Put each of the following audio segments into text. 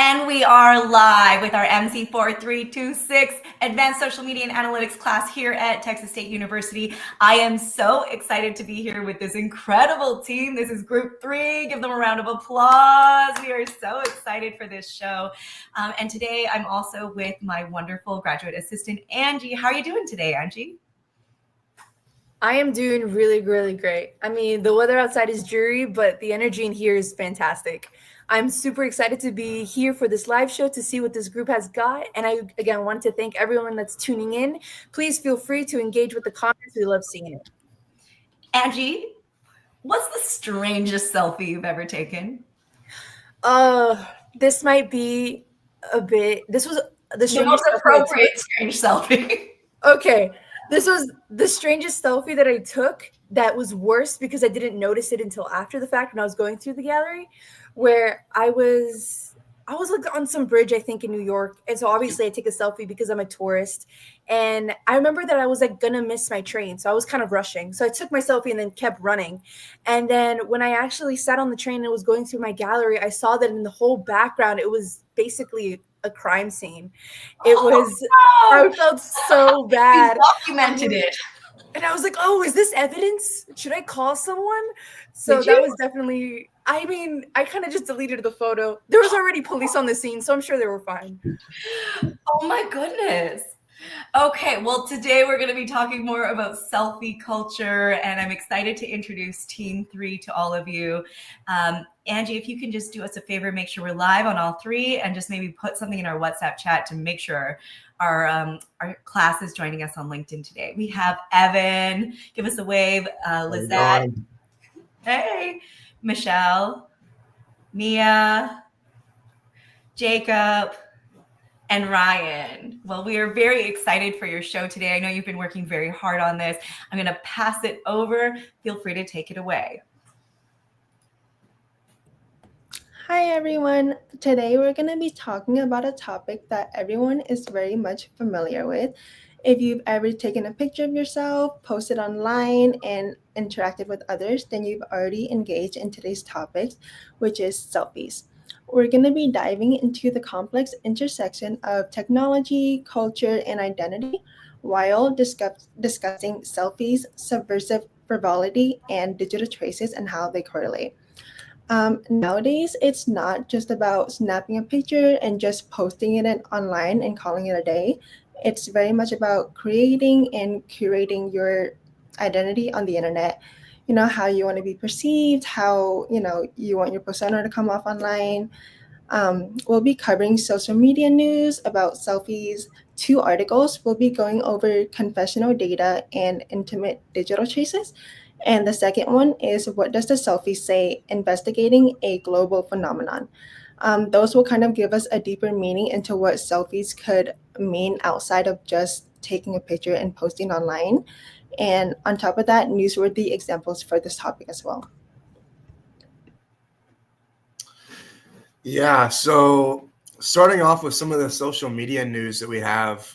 And we are live with our MC4326 Advanced Social Media and Analytics class here at Texas State University. I am so excited to be here with this incredible team. This is Group 3. Give them a round of applause. We are so excited for this show. And today I'm also with my wonderful graduate assistant, Angie. How are you doing today, Angie? I am doing really, really great. I mean, the weather outside is dreary, but the energy in here is fantastic. I'm super excited to be here for this live show to see what this group has got. And I, again, want to thank everyone that's tuning in. Please feel free to engage with the comments. We love seeing it. Angie, what's the strangest selfie you've ever taken? This might be a bit, this was the strangest most appropriate strange selfie. Okay. This was the strangest selfie that I took that was worse because I didn't notice it until after the fact when I was going through the gallery, where I was like on some bridge, I think in New York. And so obviously I take a selfie because I'm a tourist. And I remember that I was like gonna miss my train. So I was kind of rushing. So I took my selfie and then kept running. And then when I actually sat on the train and was going through my gallery, I saw that in the whole background, it was basically a crime scene. It was, no. I felt so bad. You documented it. And I was like, oh, is this evidence? Should I call someone? So that was definitely, I mean, I kind of just deleted the photo. There was already police on the scene, so I'm sure they were fine. Oh my goodness. Okay, well, today we're going to be talking more about selfie culture, and I'm excited to introduce Team 3 to all of you. Angie, if you can just do us a favor, make sure we're live on all three, and just maybe put something in our WhatsApp chat to make sure our class is joining us on LinkedIn today. We have Evan. Give us a wave. Lizette. Hey. Michelle. Mia. Jacob. And Ryan. Well, we are very excited for your show today. I know you've been working very hard on this. I'm going to pass it over. Feel free to take it away. Hi, everyone. Today, we're going to be talking about a topic that everyone is very much familiar with. If you've ever taken a picture of yourself, posted online, and interacted with others, then you've already engaged in today's topic, which is selfies. We're going to be diving into the complex intersection of technology, culture, and identity while discussing selfies, subversive frivolity, and digital traces and how they correlate. Nowadays, it's not just about snapping a picture and just posting it online and calling it a day. It's very much about creating and curating your identity on the internet. You know, how you want to be perceived, how, you want your persona to come off online. We'll be covering social media news about selfies, 2 articles. We'll be going over confessional data and intimate digital traces. And the second one is What Does the Selfie Say? Investigating a Global Phenomenon. Those will kind of give us a deeper meaning into what selfies could mean outside of just taking a picture and posting online. And on top of that, newsworthy examples for this topic as well. Yeah, so starting off with some of the social media news that we have.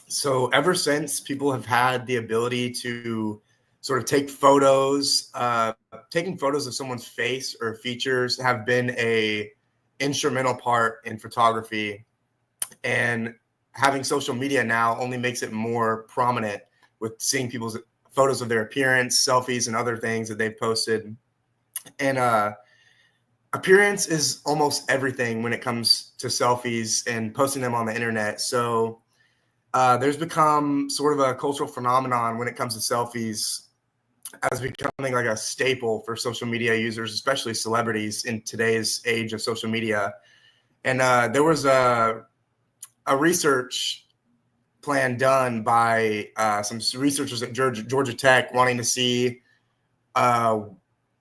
So ever since people have had the ability to sort of take photos, taking photos of someone's face or features have been a instrumental part in photography. And having social media now only makes it more prominent with seeing people's photos of their appearance, selfies, and other things that they've posted. And appearance is almost everything when it comes to selfies and posting them on the internet. So there's become sort of a cultural phenomenon when it comes to selfies as becoming like a staple for social media users, especially celebrities in today's age of social media. And there was a research plan done by some researchers at Georgia Tech wanting to see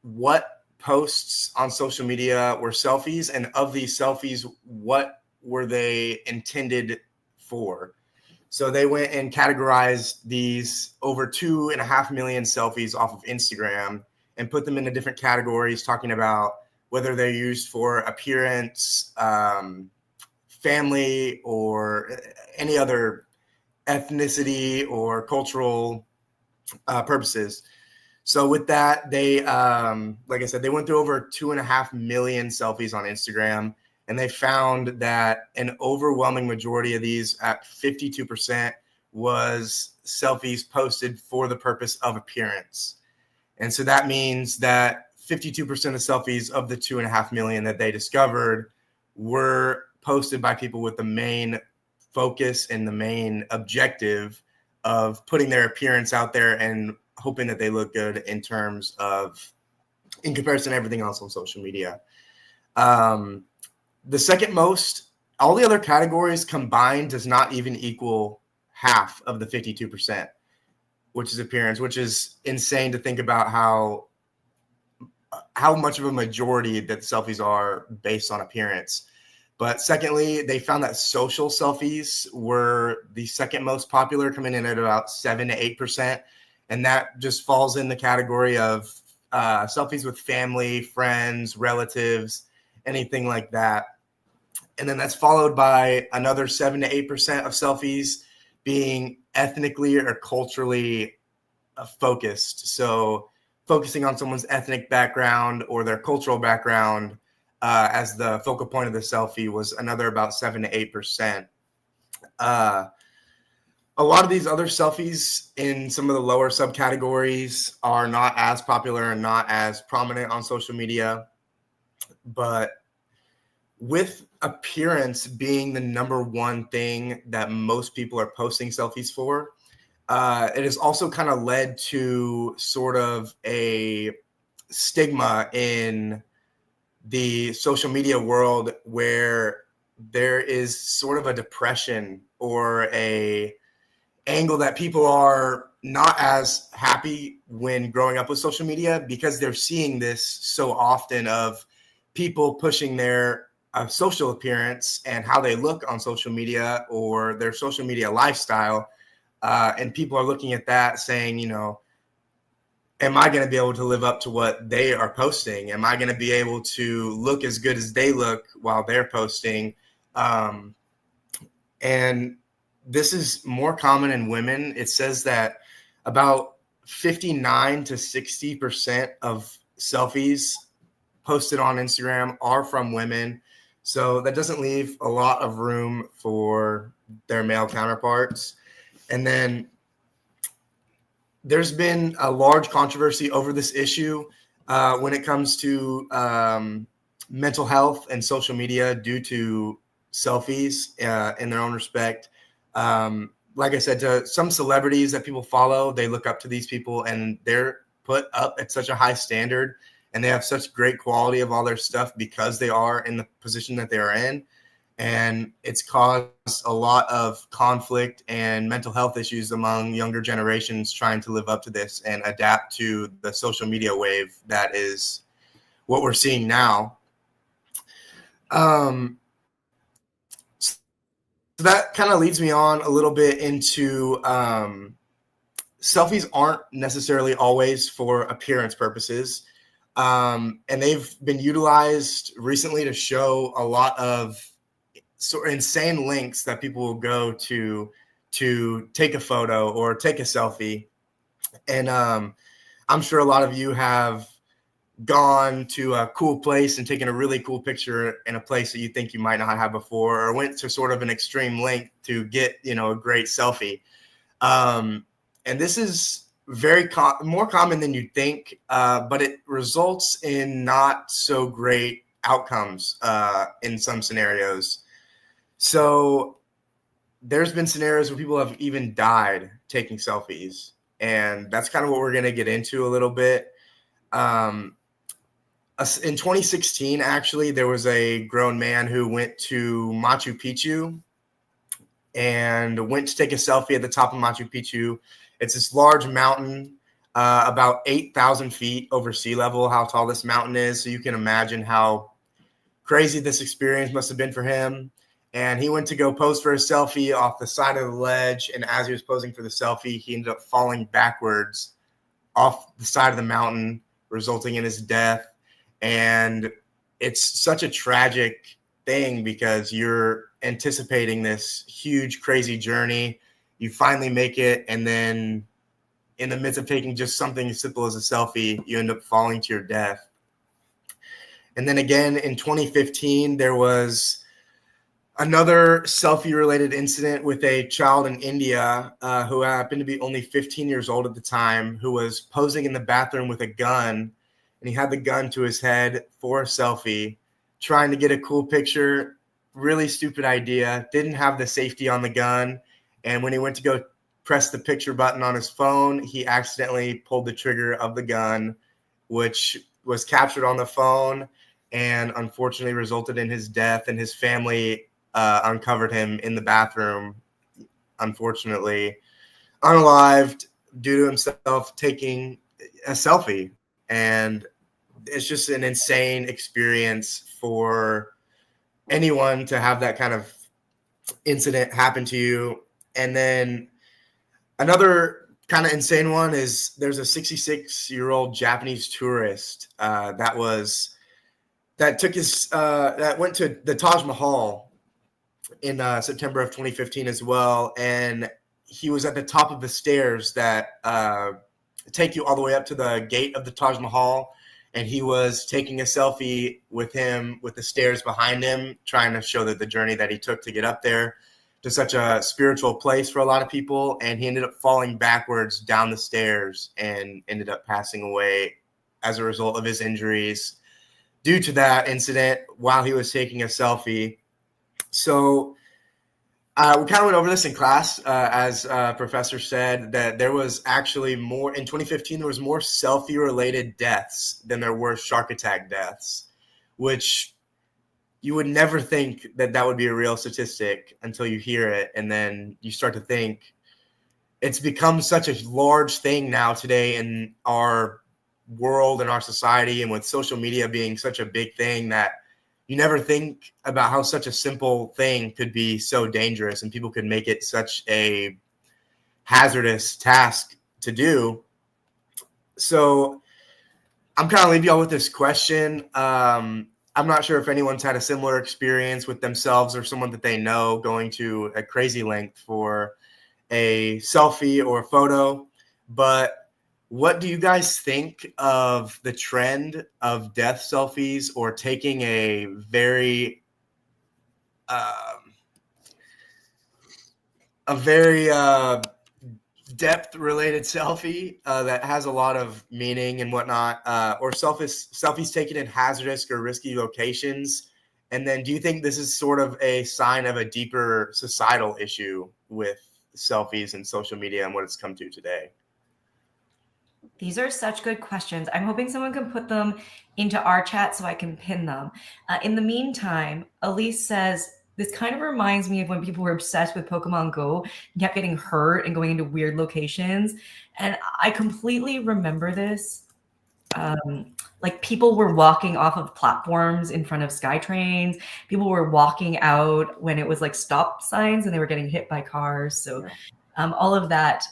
what posts on social media were selfies, and of these selfies, what were they intended for. So they went and categorized these over 2.5 million selfies off of Instagram and put them into different categories, talking about whether they're used for appearance, family, or any other ethnicity or cultural purposes. So with that, they, like I said, they went through over 2.5 million selfies on Instagram, and they found that an overwhelming majority of these, at 52%, was selfies posted for the purpose of appearance. And so that means that 52% of selfies of the 2.5 million that they discovered were posted by people with the main focus and the main objective of putting their appearance out there and hoping that they look good in comparison to everything else on social media. The second most, all the other categories combined does not even equal half of the 52%, which is appearance, which is insane to think about how much of a majority that selfies are based on appearance. But secondly, they found that social selfies were the second most popular, coming in at about 7 to 8%. And that just falls in the category of selfies with family, friends, relatives, anything like that. And then that's followed by another 7 to 8% of selfies being ethnically or culturally focused. So focusing on someone's ethnic background or their cultural background as the focal point of the selfie was another about 7 to 8%. A lot of these other selfies in some of the lower subcategories are not as popular and not as prominent on social media. But with appearance being the number one thing that most people are posting selfies for, it has also kind of led to sort of a stigma in the social media world where there is sort of a depression or a angle that people are not as happy when growing up with social media, because they're seeing this so often of people pushing their social appearance and how they look on social media or their social media lifestyle. And people are looking at that saying, am I going to be able to live up to what they are posting? Am I going to be able to look as good as they look while they're posting? And this is more common in women. It says that about 59 to 60% of selfies posted on Instagram are from women. So that doesn't leave a lot of room for their male counterparts. And then there's been a large controversy over this issue when it comes to mental health and social media due to selfies in their own respect. Like I said, to some celebrities that people follow, they look up to these people and they're put up at such a high standard and they have such great quality of all their stuff because they are in the position that they are in. And it's caused a lot of conflict and mental health issues among younger generations trying to live up to this and adapt to the social media wave that is what we're seeing now. So that kind of leads me on a little bit into selfies aren't necessarily always for appearance purposes. And they've been utilized recently to show a lot of insane links that people will go to take a photo or take a selfie. And I'm sure a lot of you have gone to a cool place and taken a really cool picture in a place that you think you might not have before, or went to sort of an extreme length to get, a great selfie. And this is very more common than you'd think, but it results in not so great outcomes in some scenarios. So there's been scenarios where people have even died taking selfies, and that's kind of what we're going to get into a little bit. In 2016, actually, there was a grown man who went to Machu Picchu and went to take a selfie at the top of Machu Picchu. It's this large mountain, about 8,000 feet over sea level, how tall this mountain is. So you can imagine how crazy this experience must have been for him. And he went to go pose for a selfie off the side of the ledge. And as he was posing for the selfie, he ended up falling backwards off the side of the mountain, resulting in his death. And it's such a tragic thing because you're anticipating this huge, crazy journey. You finally make it. And then in the midst of taking just something as simple as a selfie, you end up falling to your death. And then again in 2015, there was another selfie-related incident with a child in India who happened to be only 15 years old at the time, who was posing in the bathroom with a gun, and he had the gun to his head for a selfie, trying to get a cool picture. Really stupid idea. Didn't have the safety on the gun, and when he went to go press the picture button on his phone, he accidentally pulled the trigger of the gun, which was captured on the phone and unfortunately resulted in his death, and his family uncovered him in the bathroom, unfortunately, unalived due to himself taking a selfie. And it's just an insane experience for anyone to have that kind of incident happen to you. And then another kind of insane one is there's a 66-year-old Japanese tourist that went to the Taj Mahal in September of 2015 as well, and he was at the top of the stairs that take you all the way up to the gate of the Taj Mahal, and he was taking a selfie with him with the stairs behind him, trying to show that the journey that he took to get up there to such a spiritual place for a lot of people, and he ended up falling backwards down the stairs and ended up passing away as a result of his injuries due to that incident while he was taking a selfie. So we kind of went over this in class, as professor said, that there was actually more in 2015. There was more selfie-related deaths than there were shark attack deaths, which you would never think that would be a real statistic until you hear it, and then you start to think it's become such a large thing now today in our world and our society, and with social media being such a big thing, that you never think about how such a simple thing could be so dangerous and people could make it such a hazardous task to do. So I'm kind of leaving y'all with this question. I'm not sure if anyone's had a similar experience with themselves or someone that they know going to a crazy length for a selfie or a photo, but what do you guys think of the trend of death selfies, or taking a very depth-related selfie that has a lot of meaning and whatnot, or selfies taken in hazardous or risky locations? And then do you think this is sort of a sign of a deeper societal issue with selfies and social media and what it's come to today? These are such good questions. I'm hoping someone can put them into our chat so I can pin them. In the meantime, Elise says, this kind of reminds me of when people were obsessed with Pokemon Go and kept getting hurt and going into weird locations. And I completely remember this. Like people were walking off of platforms in front of SkyTrains. People were walking out when it was like stop signs and they were getting hit by cars. So all of that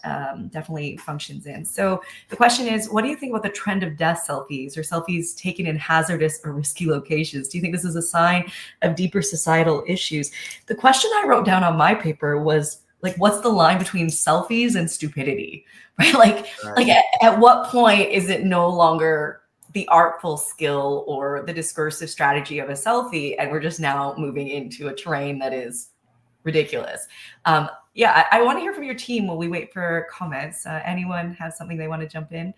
definitely functions in. So the question is, what do you think about the trend of death selfies or selfies taken in hazardous or risky locations? Do you think this is a sign of deeper societal issues? The question I wrote down on my paper was like, what's the line between selfies and stupidity, right? Like at what point is it no longer the artful skill or the discursive strategy of a selfie, and we're just now moving into a terrain that is ridiculous? Yeah, I want to hear from your team while we wait for comments. Anyone have something they want to jump in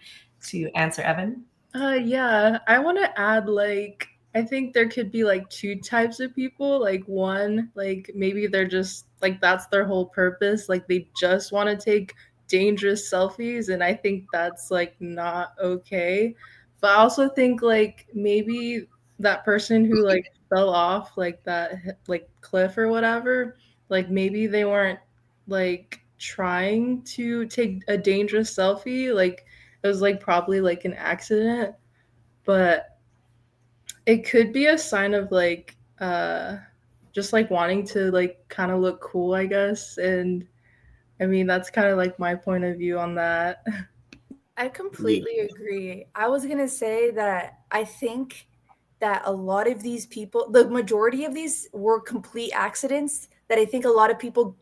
to answer, Evan? Yeah, I want to add, like, I think there could be like two types of people. Like one, like maybe they're just like that's their whole purpose. Like they just want to take dangerous selfies, and I think that's like not okay. But I also think like maybe that person who like fell off like that like cliff or whatever, like maybe they weren't like trying to take a dangerous selfie. Like it was like probably like an accident, but it could be a sign of like just like wanting to like kind of look cool, I guess. And I mean that's kind of like my point of view on that. I completely agree. I was going to say that I think that a lot of these people, the majority of these were complete accidents that I think a lot of people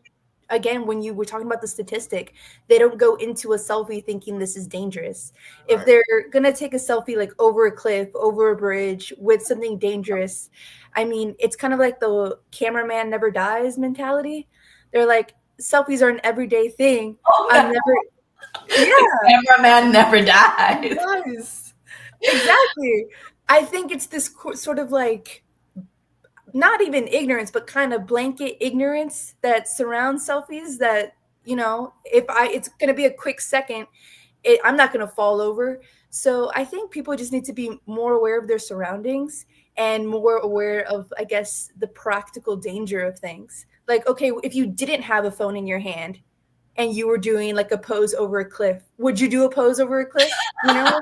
again, when you were talking about the statistic, they don't go into a selfie thinking this is dangerous. If Right. they're gonna take a selfie like over a cliff, over a bridge with something dangerous, I mean, it's kind of like the cameraman never dies mentality. They're like, selfies are an everyday thing. Oh, I'm no. never, yeah, The cameraman never dies. nice. Exactly. I think it's this sort of like not even ignorance, but kind of blanket ignorance that surrounds selfies that, you know, if it's going to be a quick second, I'm not going to fall over. So I think people just need to be more aware of their surroundings and more aware of, I guess, the practical danger of things. Like, okay, if you didn't have a phone in your hand and you were doing like a pose over a cliff, would you do a pose over a cliff? You know,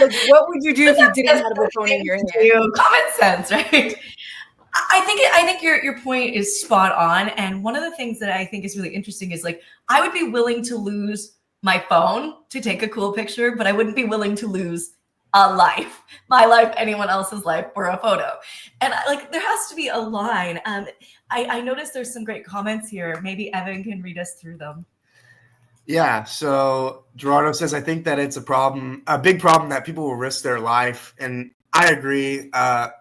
like what would you do if you didn't have a phone in your hand? Common sense, right? I think your point is spot on. And one of the things that I think is really interesting is like I would be willing to lose my phone to take a cool picture, but I wouldn't be willing to lose a life, my life, anyone else's life for a photo. And like there has to be a line. I noticed there's some great comments here. Maybe Evan can read us through them. Yeah. So Gerardo says, I think that it's a big problem that people will risk their life. And I agree. A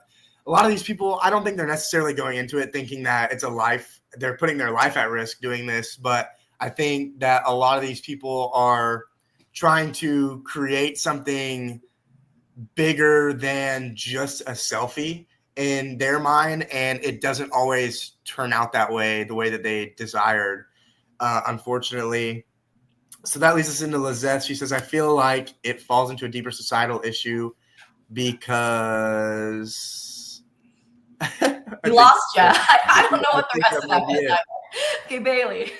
lot of these people, I don't think they're necessarily going into it thinking that it's a life, they're putting their life at risk doing this. But I think that a lot of these people are trying to create something bigger than just a selfie in their mind. And it doesn't always turn out that way, the way that they desired, unfortunately. So that leads us into Lizette. She says, I feel like it falls into a deeper societal issue because We lost you. I don't know what the rest of that is. Okay, Bailey.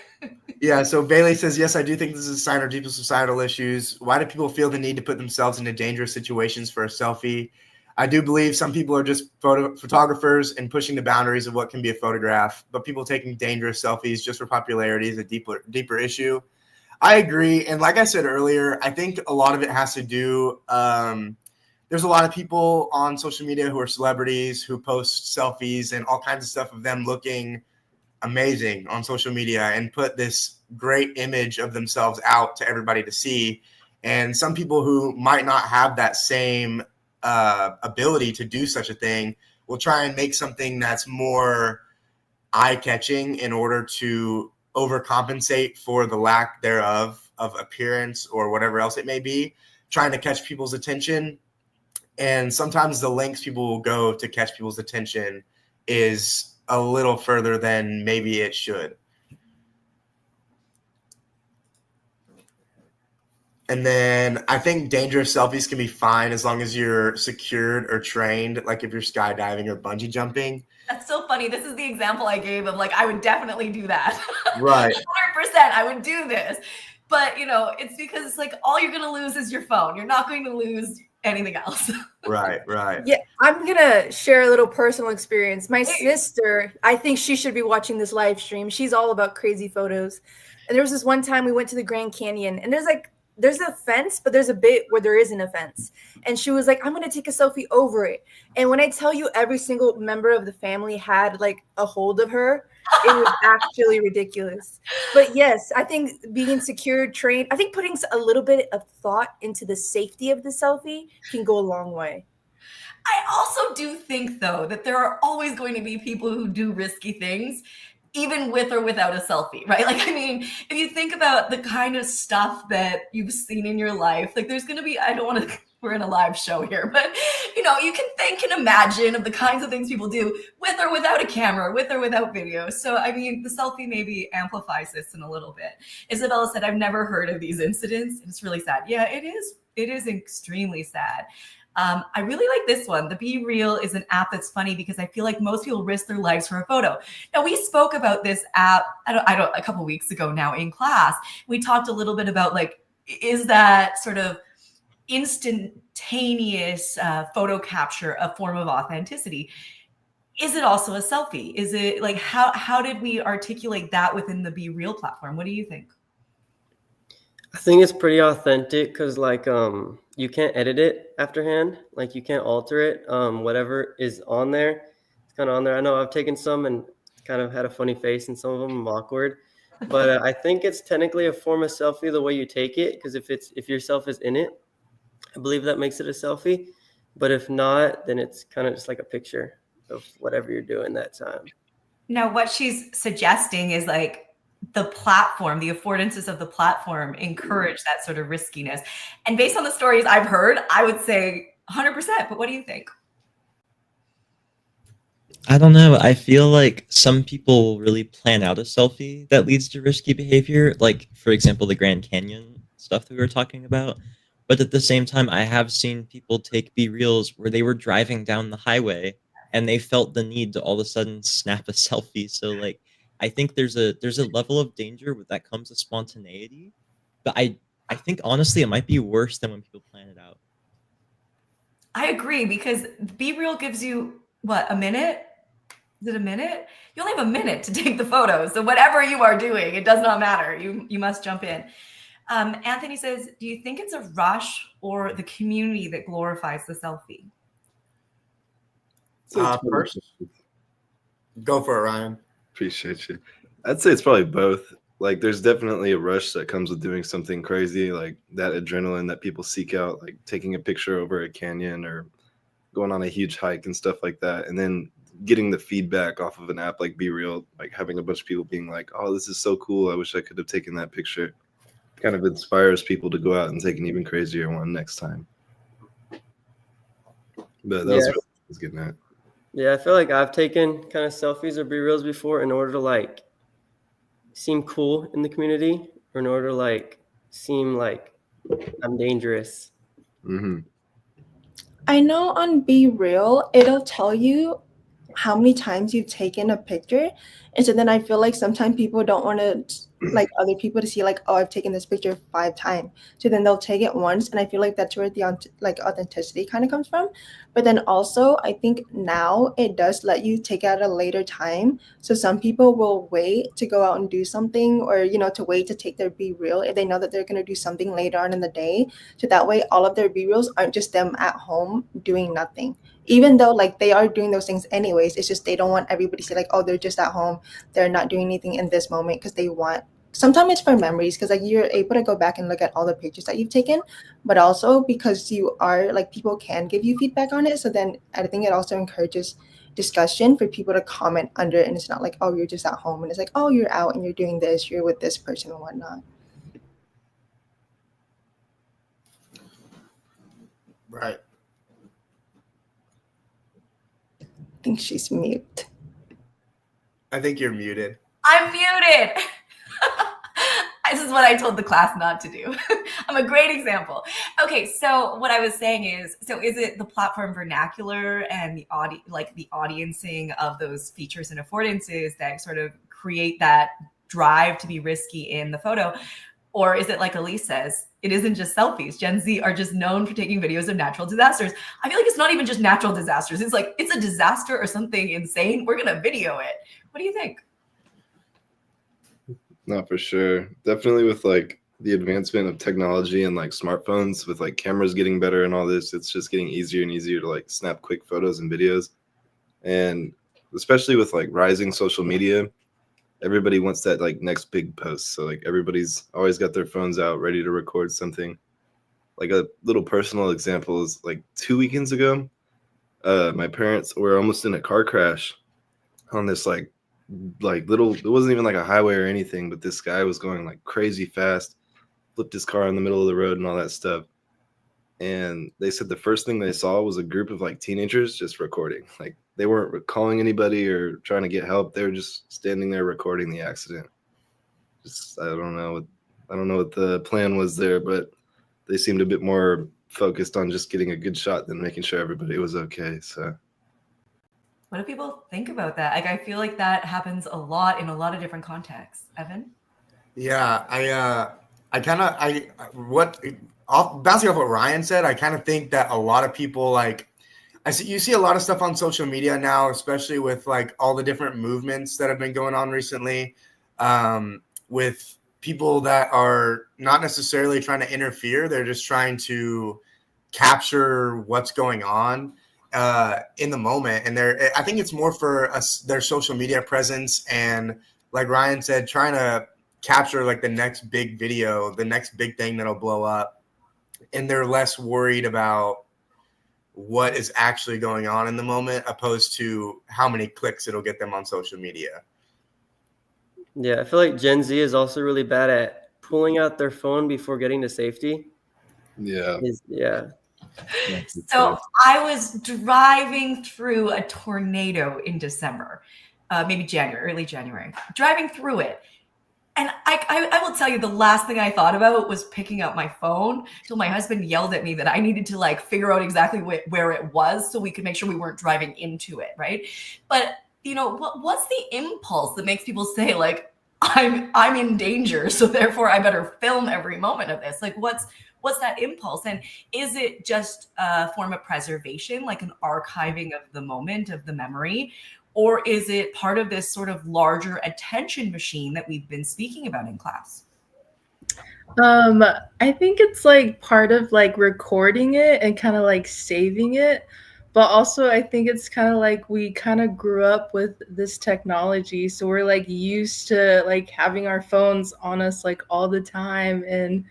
Yeah, so Bailey says, yes, I do think this is a sign of deeper societal issues. Why do people feel the need to put themselves into dangerous situations for a selfie? I do believe some people are just photographers and pushing the boundaries of what can be a photograph, but people taking dangerous selfies just for popularity is a deeper issue. I agree. And like I said earlier, I think a lot of it has to do there's a lot of people on social media who are celebrities who post selfies and all kinds of stuff of them looking amazing on social media and put this great image of themselves out to everybody to see. And some people who might not have that same ability to do such a thing will try and make something that's more eye-catching in order to overcompensate for the lack thereof of appearance or whatever else it may be, trying to catch people's attention. And sometimes the lengths people will go to catch people's attention is a little further than maybe it should. And then I think dangerous selfies can be fine as long as you're secured or trained, like if you're skydiving or bungee jumping. That's so funny. This is the example I gave of like, I would definitely do that. Right. 100%. I would do this. But, you know, it's because it's like all you're going to lose is your phone. You're not going to lose anything else. Right. Yeah, I'm gonna share a little personal experience. My sister, I think she should be watching this live stream. She's all about crazy photos. And there was this one time we went to the Grand Canyon, and there's a fence, but there's a bit where there isn't a fence. And she was like, I'm gonna take a selfie over it. And when I tell you every single member of the family had like a hold of her, it was actually ridiculous. But yes, I think being secured, trained, I think putting a little bit of thought into the safety of the selfie can go a long way. I also do think, though, that there are always going to be people who do risky things, even with or without a selfie, right? Like, I mean, if you think about the kind of stuff that you've seen in your life, like there's going to be, I don't want to, we're in a live show here, but you know, you can think and imagine of the kinds of things people do with or without a camera, with or without video. So, I mean, the selfie maybe amplifies this in a little bit. Isabella said, I've never heard of these incidents. It's really sad. Yeah, it is. It is extremely sad. I really like this one. The Be Real is an app that's funny because I feel like most people risk their lives for a photo. Now, we spoke about this app, a couple weeks ago now in class. We talked a little bit about like, is that sort of instantaneous photo capture a form of authenticity? Is it also a selfie? Is it like, how did we articulate that within the Be Real platform? What do you think? I think it's pretty authentic because like you can't edit it afterhand, like you can't alter it. Whatever is on there, it's kind of on there. I know I've taken some and kind of had a funny face in some of them. I'm awkward, But I think it's technically a form of selfie the way you take it, because if yourself is in it, I believe that makes it a selfie. But if not, then it's kind of just like a picture of whatever you're doing that time. Now, what she's suggesting is like the platform, the affordances of the platform encourage that sort of riskiness. And based on the stories I've heard, I would say 100%. But what do you think? I don't know. I feel like some people really plan out a selfie that leads to risky behavior, like, for example, the Grand Canyon stuff that we were talking about. But at the same time, I have seen people take B-reels where they were driving down the highway and they felt the need to all of a sudden snap a selfie. So, like, I think there's a level of danger that comes with spontaneity. But I think honestly, it might be worse than when people plan it out. I agree, because Be Real gives you what, a minute? Is it a minute? You only have a minute to take the photo. So whatever you are doing, it does not matter. You must jump in. Anthony says, do you think it's a rush or the community that glorifies the selfie? First, go for it, Ryan. Appreciate you. I'd say it's probably both. Like, there's definitely a rush that comes with doing something crazy, like that adrenaline that people seek out, like taking a picture over a canyon or going on a huge hike and stuff like that. And then getting the feedback off of an app like Be Real, like having a bunch of people being like, oh, this is so cool. I wish I could have taken that picture. Kind of inspires people to go out and take an even crazier one next time. But that was really what I was getting at. Yeah, I feel like I've taken kind of selfies or B-reels before in order to like seem cool in the community, or in order to like seem like I'm dangerous. Mm-hmm. I know on Be Real, it'll tell you how many times you've taken a picture. And so then I feel like sometimes people don't want to like other people to see like, oh, I've taken this picture 5 times. So then they'll take it once. And I feel like that's where the like authenticity kind of comes from. But then also I think now it does let you take it at a later time. So some people will wait to go out and do something, or, you know, to wait to take their Be Real if they know that they're going to do something later on in the day. So that way all of their Be Reals aren't just them at home doing nothing. Even though like they are doing those things anyways, it's just they don't want everybody to say like, oh, they're just at home, they're not doing anything in this moment, because they want, sometimes it's for memories, because like you're able to go back and look at all the pictures that you've taken, but also because you are like, people can give you feedback on it. So then I think it also encourages discussion for people to comment under it, and it's not like, oh, you're just at home, and it's like, oh, you're out and you're doing this, you're with this person and whatnot. Right. I think she's mute. I think you're muted. I'm muted. This is what I told the class not to do. I'm a great example. Okay, so what I was saying is, so is it the platform vernacular and the audiencing of those features and affordances that sort of create that drive to be risky in the photo? Or is it like Elise says, it isn't just selfies. Gen Z are just known for taking videos of natural disasters. I feel like it's not even just natural disasters. It's like, it's a disaster or something insane, we're gonna video it. What do you think? Not for sure. Definitely with like the advancement of technology and like smartphones, with like cameras getting better and all this, it's just getting easier and easier to like snap quick photos and videos. And especially with like rising social media, everybody wants that like next big post. So like everybody's always got their phones out ready to record something. Like a little personal example is like 2 weekends ago, my parents were almost in a car crash on this like little, it wasn't even like a highway or anything, but this guy was going like crazy fast, flipped his car in the middle of the road and all that stuff. And they said the first thing they saw was a group of like teenagers just recording. Like they weren't calling anybody or trying to get help. They were just standing there recording the accident. Just, I don't know what the plan was there, but they seemed a bit more focused on just getting a good shot than making sure everybody was okay. So what do people think about that? Like, I feel like that happens a lot in a lot of different contexts. Evan? Yeah, bouncing off what Ryan said, I kind of think that a lot of people you see a lot of stuff on social media now, especially with like all the different movements that have been going on recently, with people that are not necessarily trying to interfere. They're just trying to capture what's going on in the moment. And I think it's more for their social media presence. And like Ryan said, trying to capture like the next big video, the next big thing that'll blow up, and they're less worried about what is actually going on in the moment opposed to how many clicks it'll get them on social media. Yeah, I feel like Gen Z is also really bad at pulling out their phone before getting to safety. Yeah. Yeah. So I was driving through a tornado in December, maybe January, early January, driving through it. And I will tell you, the last thing I thought about was picking up my phone till my husband yelled at me that I needed to like figure out exactly where it was so we could make sure we weren't driving into it, right? But you know, what's the impulse that makes people say like, I'm in danger, so therefore I better film every moment of this? Like, what's that impulse? And is it just a form of preservation, like an archiving of the moment, of the memory? Or is it part of this sort of larger attention machine that we've been speaking about in class? I think it's like part of like recording it and kind of like saving it. But also I think it's kind of like we kind of grew up with this technology. So we're like used to like having our phones on us like all the time. And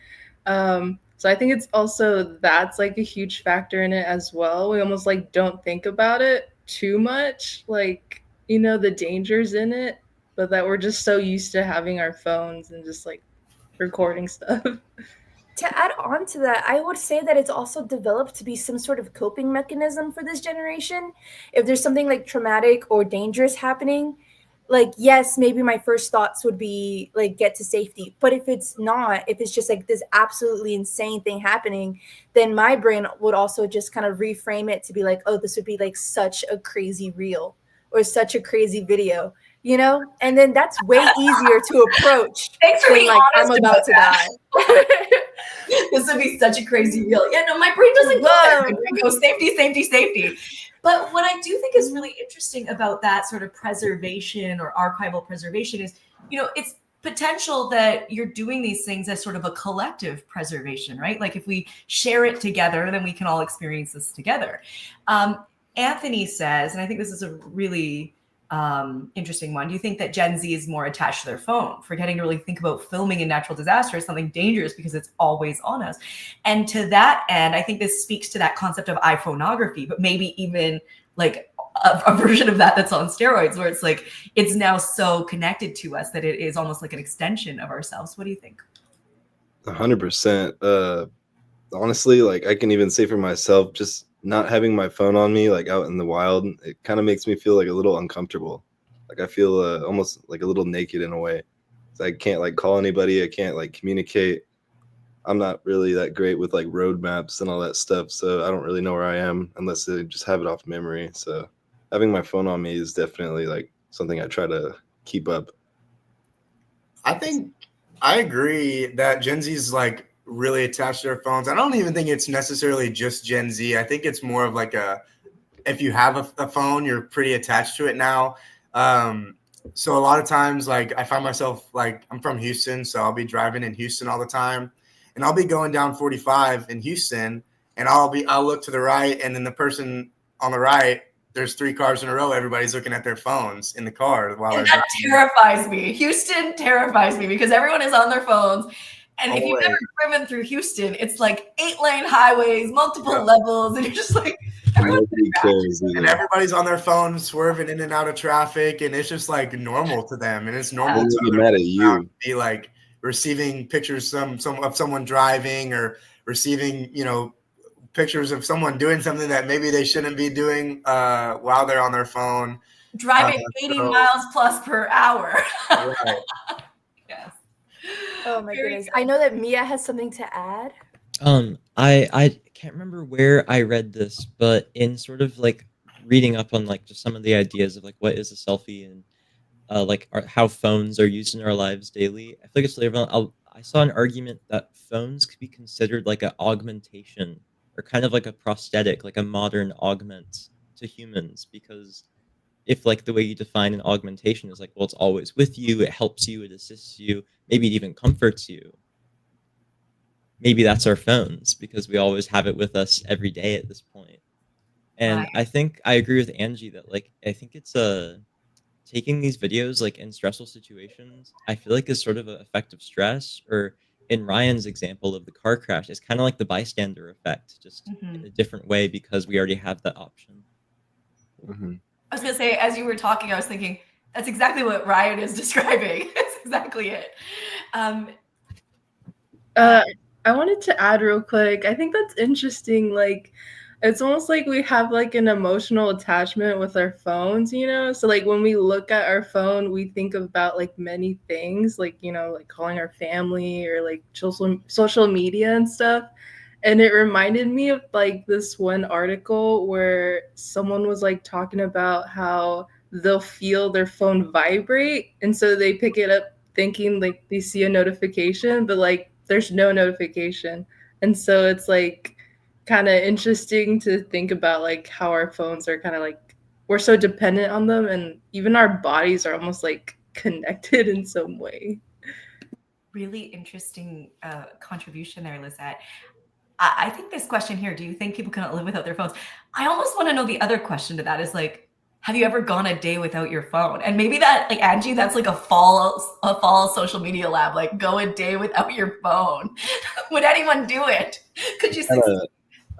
so I think it's also that's like a huge factor in it as well. We almost like don't think about it too much, like, you know, the dangers in it, but that we're just so used to having our phones and just like recording stuff. To add on to that, I would say that it's also developed to be some sort of coping mechanism for this generation. If there's something like traumatic or dangerous happening, like, yes, maybe my first thoughts would be like get to safety. But if it's not, if it's just like this absolutely insane thing happening, then my brain would also just kind of reframe it to be like, oh, this would be like such a crazy reel or such a crazy video, you know? And then that's way easier to approach. Thanks for than, being like, honest I'm about to die. This would be such a crazy reel. Yeah, no, my brain doesn't go there. My brain goes safety, safety, safety. But what I do think is really interesting about that sort of preservation or archival preservation is, you know, it's potential that you're doing these things as sort of a collective preservation, right? Like if we share it together, then we can all experience this together. Anthony says, and I think this is a really interesting one. Do you think that Gen Z is more attached to their phone, forgetting to really think about filming a natural disaster as something dangerous because it's always on us? And to that end, I think this speaks to that concept of iPhoneography, but maybe even like a version of that that's on steroids, where it's like it's now so connected to us that it is almost like an extension of ourselves. What do you think? 100%. Honestly, like I can even say for myself, just not having my phone on me, like out in the wild, it kind of makes me feel like a little uncomfortable. Like I feel almost like a little naked in a way. So I can't like call anybody. I can't like communicate. I'm not really that great with like road maps and all that stuff. So I don't really know where I am unless I just have it off memory. So having my phone on me is definitely like something I try to keep up. I think I agree that Gen Z is like really attached to their phones. I don't even think it's necessarily just Gen Z. I think it's more of like if you have a phone, you're pretty attached to it now. So a lot of times, like I find myself like I'm from Houston, so I'll be driving in Houston all the time, and I'll be going down 45 in Houston, and I'll look to the right, and then the person on the right, there's 3 cars in a row. Everybody's looking at their phones in the car while And they're that driving. terrifies me. Houston terrifies me because everyone is on their phones. And if you've Always. ever driven through Houston, it's like 8-lane highways, multiple levels, and you're just like, everyone's Nobody cares and either. everybody's on their phone swerving in and out of traffic, and it's just like normal to them, and it's normal They to get other mad at people you. be like receiving pictures of someone driving, or receiving, you know, pictures of someone doing something that maybe they shouldn't be doing while they're on their phone. driving 80 miles plus per hour. Right. Yes. Oh my Very goodness. good. I know that Mia has something to add. I can't remember where I read this, but in sort of like reading up on like just some of the ideas of like what is a selfie and how phones are used in our lives daily. I feel like it's later on. I saw an argument that phones could be considered like an augmentation or kind of like a prosthetic, like a modern augment to humans, because if like the way you define an augmentation is like, well, it's always with you, it helps you, it assists you, maybe it even comforts you. Maybe that's our phones because we always have it with us every day at this point. And Right. I think I agree with Angie that like I think it's taking these videos like in stressful situations, I feel like is sort of an effect of stress, or in Ryan's example of the car crash, it's kind of like the bystander effect, just in a different way because we already have that option. Mm-hmm. I was gonna say, as you were talking, I was thinking that's exactly what Ryan is describing. That's exactly it. I wanted to add real quick. I think that's interesting. Like, it's almost like we have like an emotional attachment with our phones, you know? So like when we look at our phone, we think about like many things, like, you know, like calling our family or like social media and stuff. And it reminded me of like this one article where someone was like talking about how they'll feel their phone vibrate. And so they pick it up thinking like they see a notification, but like there's no notification. And so it's like kind of interesting to think about like how our phones are kind of like we're so dependent on them, and even our bodies are almost like connected in some way. Really interesting contribution there, Lizette. I think this question here, do you think people cannot live without their phones? I almost want to know the other question to that is like, have you ever gone a day without your phone? And maybe that, like Angie, that's like a fall social media lab, like go a day without your phone. Would anyone do it? Could you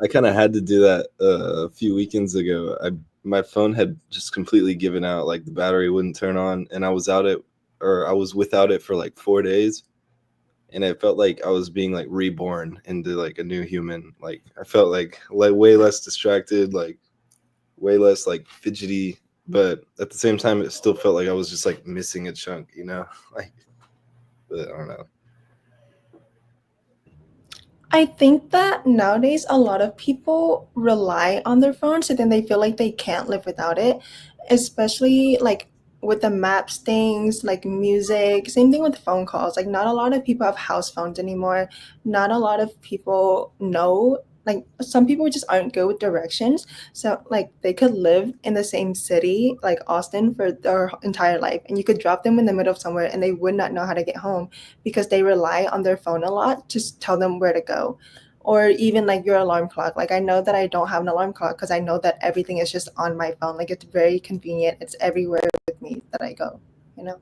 I kind of had to do that a few weekends ago. My phone had just completely given out, like the battery wouldn't turn on, and I was without it for like 4 days. And it felt like I was being like reborn into like a new human. Like I felt like way less distracted, like way less like fidgety, but at the same time it still felt like I was just like missing a chunk, you know? Like, but I don't know. I think that nowadays a lot of people rely on their phones, and then they feel like they can't live without it, especially like with the maps things, like music. Same thing with phone calls. Like, not a lot of people have house phones anymore. Not a lot of people know. Like, some people just aren't good with directions. So, like, they could live in the same city, like Austin, for their entire life, and you could drop them in the middle of somewhere and they would not know how to get home because they rely on their phone a lot to tell them where to go. Or even like your alarm clock. Like, I know that I don't have an alarm clock because I know that everything is just on my phone. Like, it's very convenient. It's everywhere with me that I go, you know?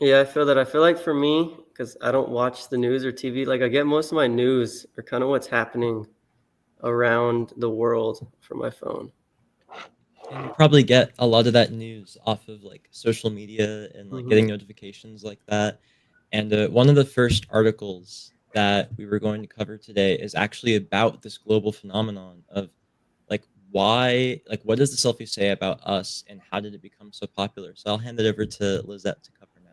Yeah, I feel that. I feel like for me, because I don't watch the news or TV, like I get most of my news or kind of what's happening around the world from my phone. And you probably get a lot of that news off of like social media and like getting notifications like that. And one of the first articles that we were going to cover today is actually about this global phenomenon of like why, like what does the selfie say about us and how did it become so popular? So I'll hand it over to Lizette to cover now.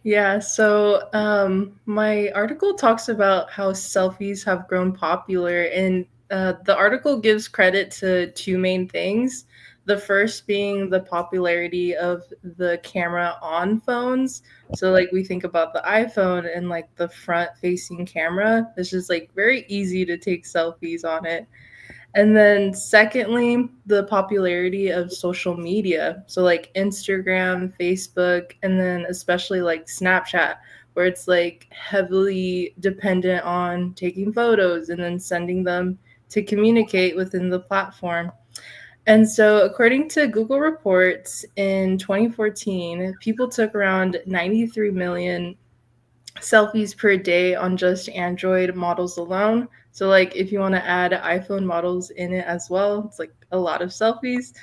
Yeah, so my article talks about how selfies have grown popular, and the article gives credit to two main things. The first being the popularity of the camera on phones. So, like, we think about the iPhone and like the front facing camera. It's just like very easy to take selfies on it. And then secondly, the popularity of social media. So like Instagram, Facebook, and then especially like Snapchat, where it's like heavily dependent on taking photos and then sending them to communicate within the platform. And so, according to Google reports in 2014, people took around 93 million selfies per day on just Android models alone. So like if you want to add iPhone models in it as well, it's like a lot of selfies.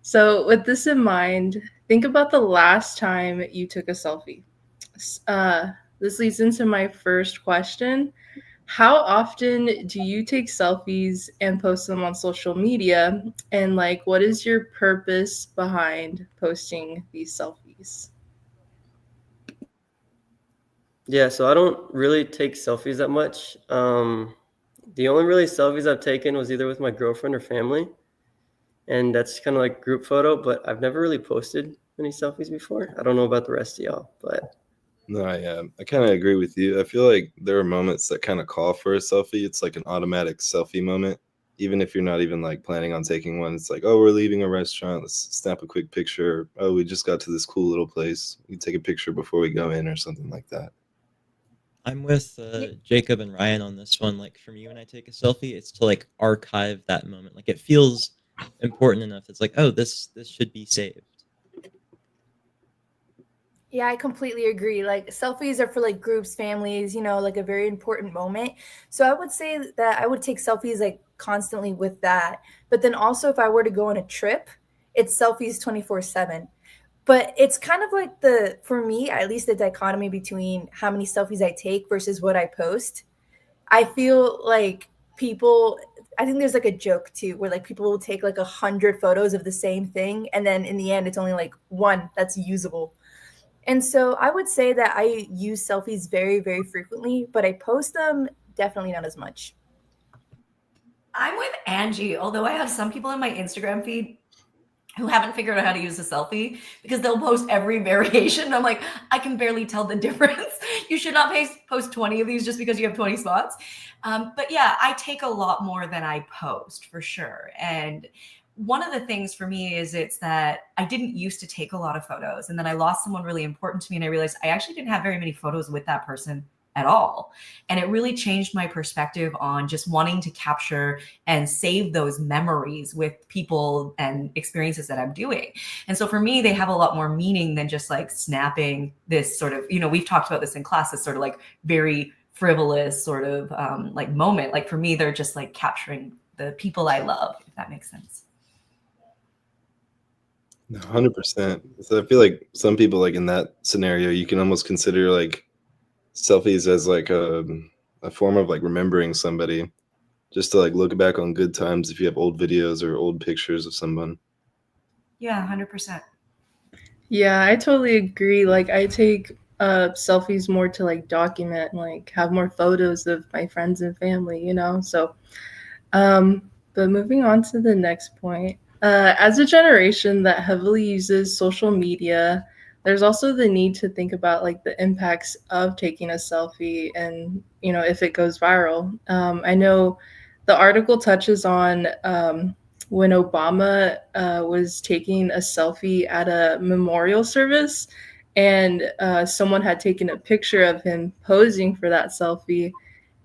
So with this in mind, think about the last time you took a selfie. This leads into my first question. How often do you take selfies and post them on social media? And like, what is your purpose behind posting these selfies? Yeah, so I don't really take selfies that much. The only really selfies I've taken was either with my girlfriend or family, and that's kind of like group photo, but I've never really posted many selfies before. I don't know about the rest of y'all, but No, I kind of agree with you. I feel like there are moments that kind of call for a selfie. It's like an automatic selfie moment. Even if you're not even like planning on taking one, it's like, oh, we're leaving a restaurant. Let's snap a quick picture. Oh, we just got to this cool little place. We take a picture before we go in or something like that. I'm with Jacob and Ryan on this one. Like for me, when I take a selfie, it's to like archive that moment. Like it feels important enough. It's like, oh, this should be saved. Yeah, I completely agree. Like selfies are for like groups, families, like a very important moment. So I would say that I would take selfies like constantly with that. But then also if I were to go on a trip, it's selfies 24/7. But it's kind of like for me, at least the dichotomy between how many selfies I take versus what I post. I feel like I think there's like a joke too, where like people will take like 100 photos of the same thing. And then in the end, it's only like one that's usable. And so I would say that I use selfies very, very frequently, but I post them definitely not as much. I'm with Angie, although I have some people in my Instagram feed who haven't figured out how to use a selfie because they'll post every variation. I'm like, I can barely tell the difference. You should not post 20 of these just because you have 20 spots. But yeah, I take a lot more than I post for sure. And one of the things for me is it's that I didn't used to take a lot of photos. And then I lost someone really important to me. And I realized I actually didn't have very many photos with that person at all. And it really changed my perspective on just wanting to capture and save those memories with people and experiences that I'm doing. And so for me, they have a lot more meaning than just like snapping this sort of, we've talked about this in class, this sort of like very frivolous sort of like moment. Like for me, they're just like capturing the people I love, if that makes sense. 100%. So I feel like some people, like in that scenario, you can almost consider like selfies as like a form of like remembering somebody, just to like look back on good times if you have old videos or old pictures of someone. Yeah, 100%. Yeah, I totally agree. Like I take selfies more to like document and like have more photos of my friends and family, So but moving on to the next point. As a generation that heavily uses social media, there's also the need to think about like the impacts of taking a selfie and, if it goes viral. I know the article touches on when Obama was taking a selfie at a memorial service, and someone had taken a picture of him posing for that selfie,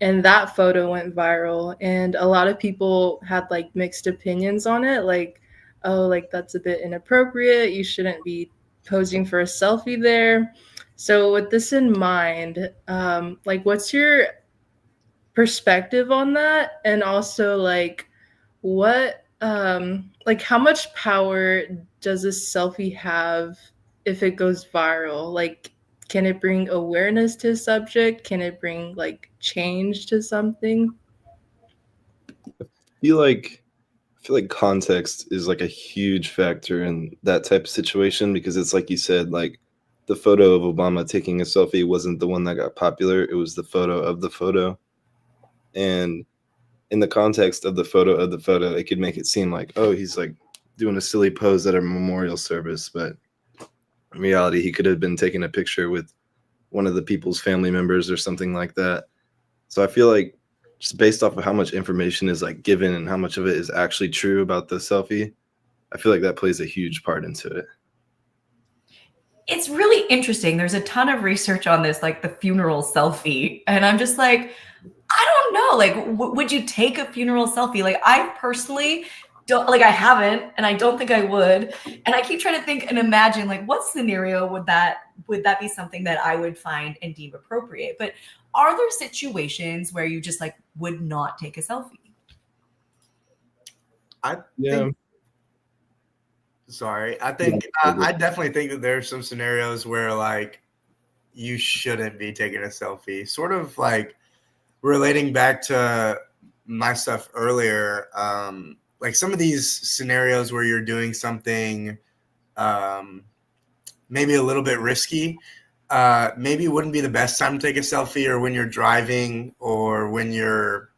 and that photo went viral, and a lot of people had like mixed opinions on it, like, oh, like that's a bit inappropriate, you shouldn't be posing for a selfie there. So with this in mind, like what's your perspective on that? And also like what like how much power does a selfie have if it goes viral? Like can it bring awareness to a subject? Can it bring like change to something? feel like I feel like context is like a huge factor in that type of situation, because it's like you said, like the photo of Obama taking a selfie wasn't the one that got popular. It was the photo of the photo. And in the context of the photo, it could make it seem like, oh, he's like doing a silly pose at a memorial service. But in reality, he could have been taking a picture with one of the people's family members or something like that. So I feel like just based off of how much information is like given and how much of it is actually true about the selfie, I feel like that plays a huge part into it. It's really interesting. There's a ton of research on this, like the funeral selfie. And I'm just like, I don't know. Like, would you take a funeral selfie? Like, I personally don't, like, I haven't, and I don't think I would. And I keep trying to think and imagine, like, what scenario would that be something that I would find and deem appropriate? But are there situations where you just like would not take a selfie? Yeah. Sorry. I think I definitely think that there's some scenarios where like you shouldn't be taking a selfie. Sort of like relating back to my stuff earlier, like some of these scenarios where you're doing something maybe a little bit risky, maybe it wouldn't be the best time to take a selfie, or when you're driving or when you're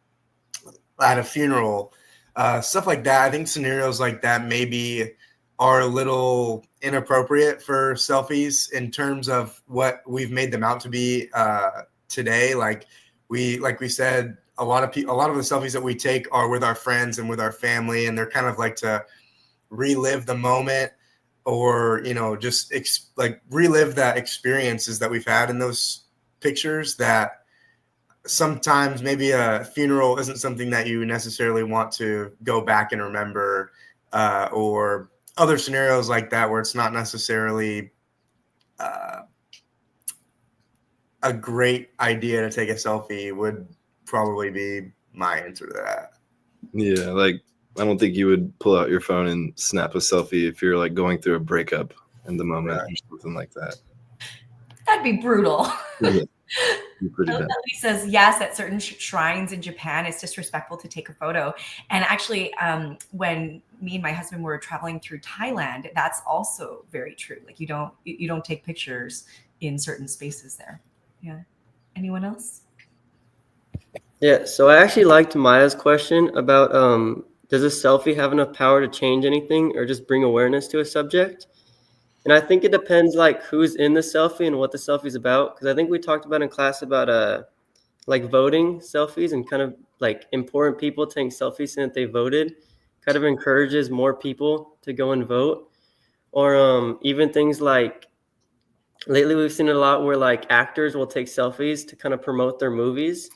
at a funeral, stuff like that. I think scenarios like that maybe are a little inappropriate for selfies in terms of what we've made them out to be today. Like we said, a lot of the selfies that we take are with our friends and with our family, and they're kind of like to relive the moment, or just like relive that experiences that we've had in those pictures. That sometimes maybe a funeral isn't something that you necessarily want to go back and remember or other scenarios like that where it's not necessarily a great idea to take a selfie would probably be my answer to that. Yeah, like I don't think you would pull out your phone and snap a selfie if you're like going through a breakup in the moment or something like that. That'd be brutal. Yeah, pretty bad. Ellie says yes, at certain shrines in Japan, it's disrespectful to take a photo. And actually, when me and my husband were traveling through Thailand, that's also very true. Like you don't take pictures in certain spaces there. Yeah. Anyone else? Yeah, so I actually liked Maya's question about does a selfie have enough power to change anything or just bring awareness to a subject? And I think it depends like who's in the selfie and what the selfie's about. Because I think we talked about in class about like voting selfies and kind of like important people taking selfies saying that they voted kind of encourages more people to go and vote. Or even things like lately we've seen it a lot where like actors will take selfies to kind of promote their movies.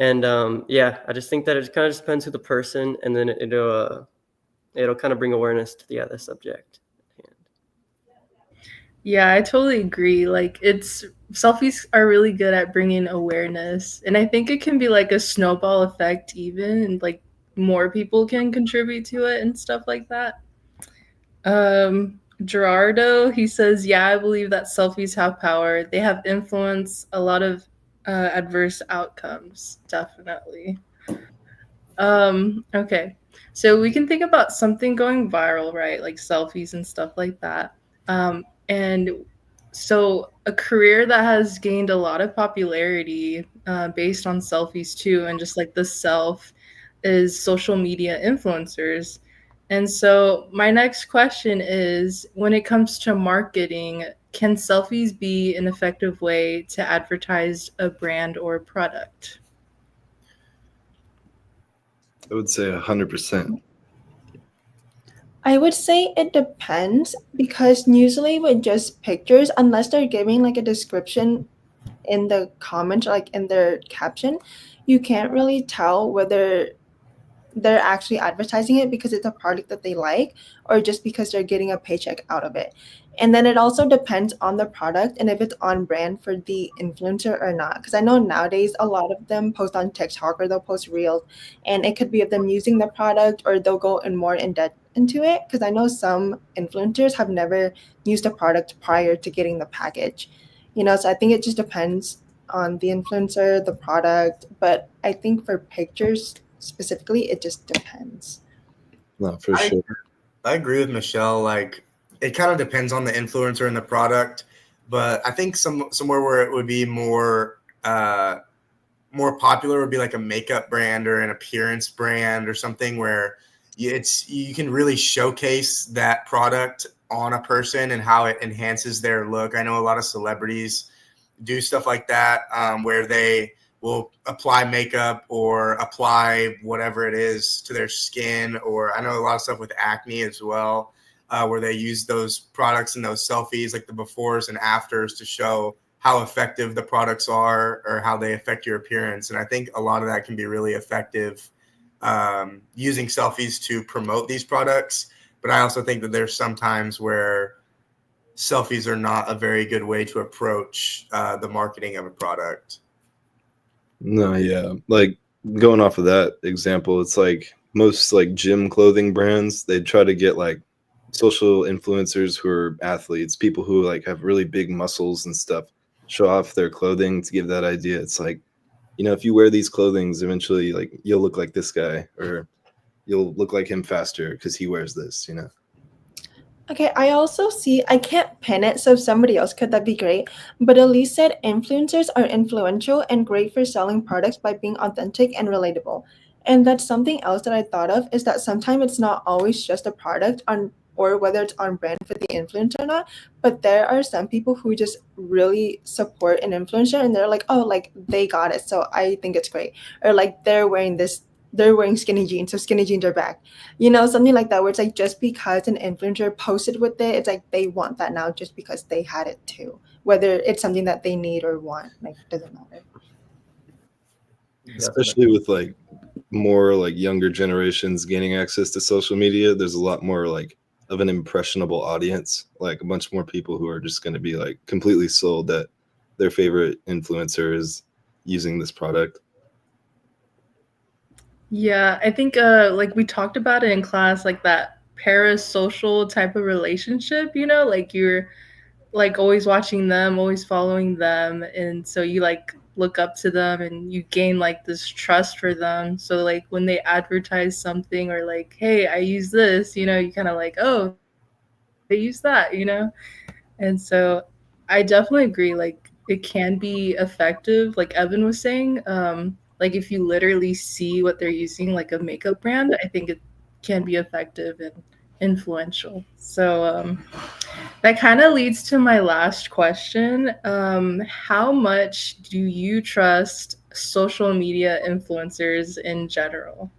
And yeah, I just think that it kind of just depends who the person, and then it'll kind of bring awareness to the other subject. Yeah, I totally agree. Like selfies are really good at bringing awareness, and I think it can be like a snowball effect even, and like more people can contribute to it and stuff like that. Gerardo, he says, yeah, I believe that selfies have power. They have influenced a lot of adverse outcomes, definitely. Okay. So we can think about something going viral, right? Like selfies and stuff like that. And so a career that has gained a lot of popularity based on selfies too, and just like the self is social media influencers. And so my next question is, when it comes to marketing, can selfies be an effective way to advertise a brand or product? I would say 100%. I would say it depends because usually with just pictures, unless they're giving like a description in the comment, like in their caption, you can't really tell whether they're actually advertising it because it's a product that they like or just because they're getting a paycheck out of it. And then it also depends on the product and if it's on brand for the influencer or not. Because I know nowadays a lot of them post on TikTok or they'll post reels, and it could be of them using the product or they'll go in more in depth into it. Because I know some influencers have never used a product prior to getting the package. So I think it just depends on the influencer, the product. But I think for pictures specifically, it just depends. No, for sure. I agree with Michelle. Like, it kind of depends on the influencer and the product, but I think somewhere where it would be more popular would be like a makeup brand or an appearance brand or something where you can really showcase that product on a person and how it enhances their look. I know a lot of celebrities do stuff like that, where they will apply makeup or apply whatever it is to their skin, or I know a lot of stuff with acne as well, where they use those products and those selfies, like the befores and afters, to show how effective the products are or how they affect your appearance. And I think a lot of that can be really effective, using selfies to promote these products. But I also think that there's some times where selfies are not a very good way to approach the marketing of a product. No, yeah. Like going off of that example, it's like most like gym clothing brands, they try to get like social influencers who are athletes, people who like have really big muscles and stuff, show off their clothing to give that idea. It's like, if you wear these clothings, eventually like you'll look like this guy or you'll look like him faster because he wears this. Okay, I also see, I can't pin it, so if somebody else could, that'd be great. But Elise said influencers are influential and great for selling products by being authentic and relatable. And that's something else that I thought of is that sometimes it's not always just a product on or whether it's on brand for the influencer or not, but there are some people who just really support an influencer and they're like, oh, like they got it, so I think it's great. Or like they're wearing skinny jeans, so skinny jeans are back. Something like that, where it's like just because an influencer posted with it, it's like they want that now just because they had it too. Whether it's something that they need or want, like, doesn't matter. Especially with like more like younger generations gaining access to social media, there's a lot more like of an impressionable audience, like a bunch more people who are just going to be like completely sold that their favorite influencer is using this product. Yeah, I think like we talked about it in class, like that parasocial type of relationship, you know, like you're like always watching them, always following them, and so you like look up to them and you gain like this trust for them. So like when they advertise something or like, hey, I use this, you know, you kind of like, oh, they use that, you know? And so I definitely agree. Like it can be effective, like Evan was saying. Like if you literally see what they're using, like a makeup brand, I think it can be effective and influential. So that kind of leads to my last question. How much do you trust social media influencers in general?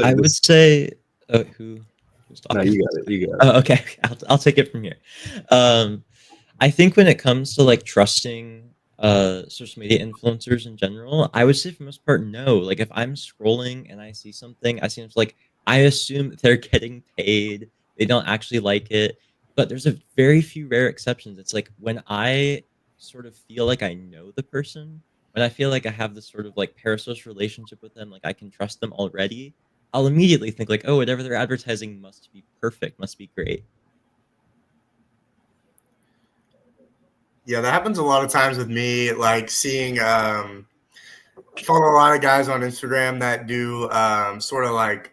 I would say, who's No, talking? you got it. You got it. Oh, okay. I'll take it from here. I think when it comes to like trusting social media influencers in general, I would say for the most part, no. Like if I'm scrolling and I see something, like I assume that they're getting paid. They don't actually like it. But there's a very few rare exceptions. It's like when I sort of feel like I know the person, when I feel like I have this sort of like parasocial relationship with them, like I can trust them already, I'll immediately think like, oh, whatever they're advertising must be perfect, must be great. Yeah, that happens a lot of times with me, like seeing follow a lot of guys on Instagram that do sort of like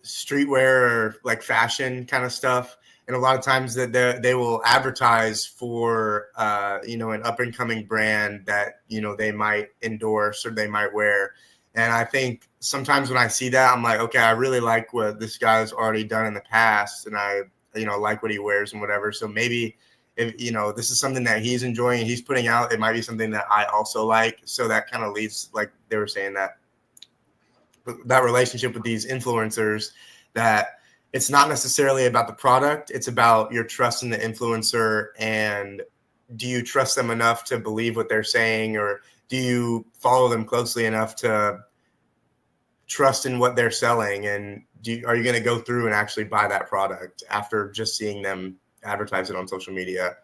streetwear or like fashion kind of stuff. And a lot of times that they will advertise for an up and coming brand that they might endorse or they might wear. And I think sometimes when I see that, I'm like, okay, I really like what this guy's already done in the past, and I like what he wears and whatever. So maybe if this is something that he's enjoying and he's putting out, it might be something that I also like. So that kind of leads, like they were saying, that relationship with these influencers, that it's not necessarily about the product, it's about your trust in the influencer. And do you trust them enough to believe what they're saying, or do you follow them closely enough to trust in what they're selling? And are you going to go through and actually buy that product after just seeing them advertise it on social media?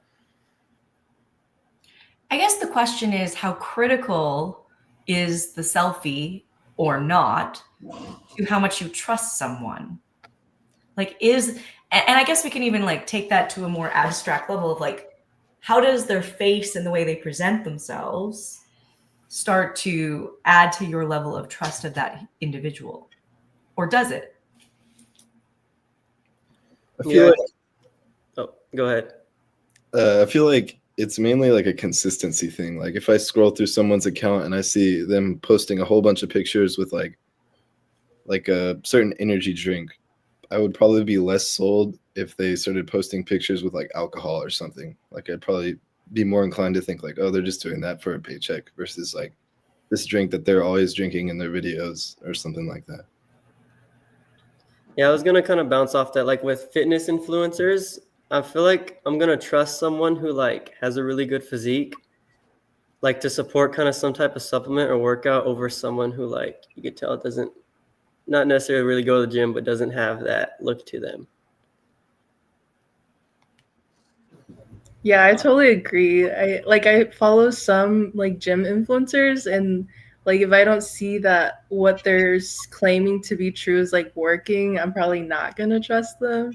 I guess the question is, how critical is the selfie or not to how much you trust someone? Like and I guess we can even like take that to a more abstract level of like, how does their face and the way they present themselves start to add to your level of trust of that individual? Or does it? I feel like, oh, go ahead. I feel like it's mainly like a consistency thing. Like if I scroll through someone's account and I see them posting a whole bunch of pictures with like a certain energy drink, I would probably be less sold if they started posting pictures with like alcohol or something. Like I'd probably be more inclined to think like, oh, they're just doing that for a paycheck versus like this drink that they're always drinking in their videos or something like that. Yeah, I was gonna kind of bounce off that. Like with fitness influencers, I feel like I'm gonna trust someone who like has a really good physique, like to support kind of some type of supplement or workout, over someone who like you could tell doesn't not necessarily really go to the gym but doesn't have that look to them. Yeah, I totally agree. I follow some like gym influencers, and like if I don't see that what they're claiming to be true is like working, I'm probably not gonna trust them.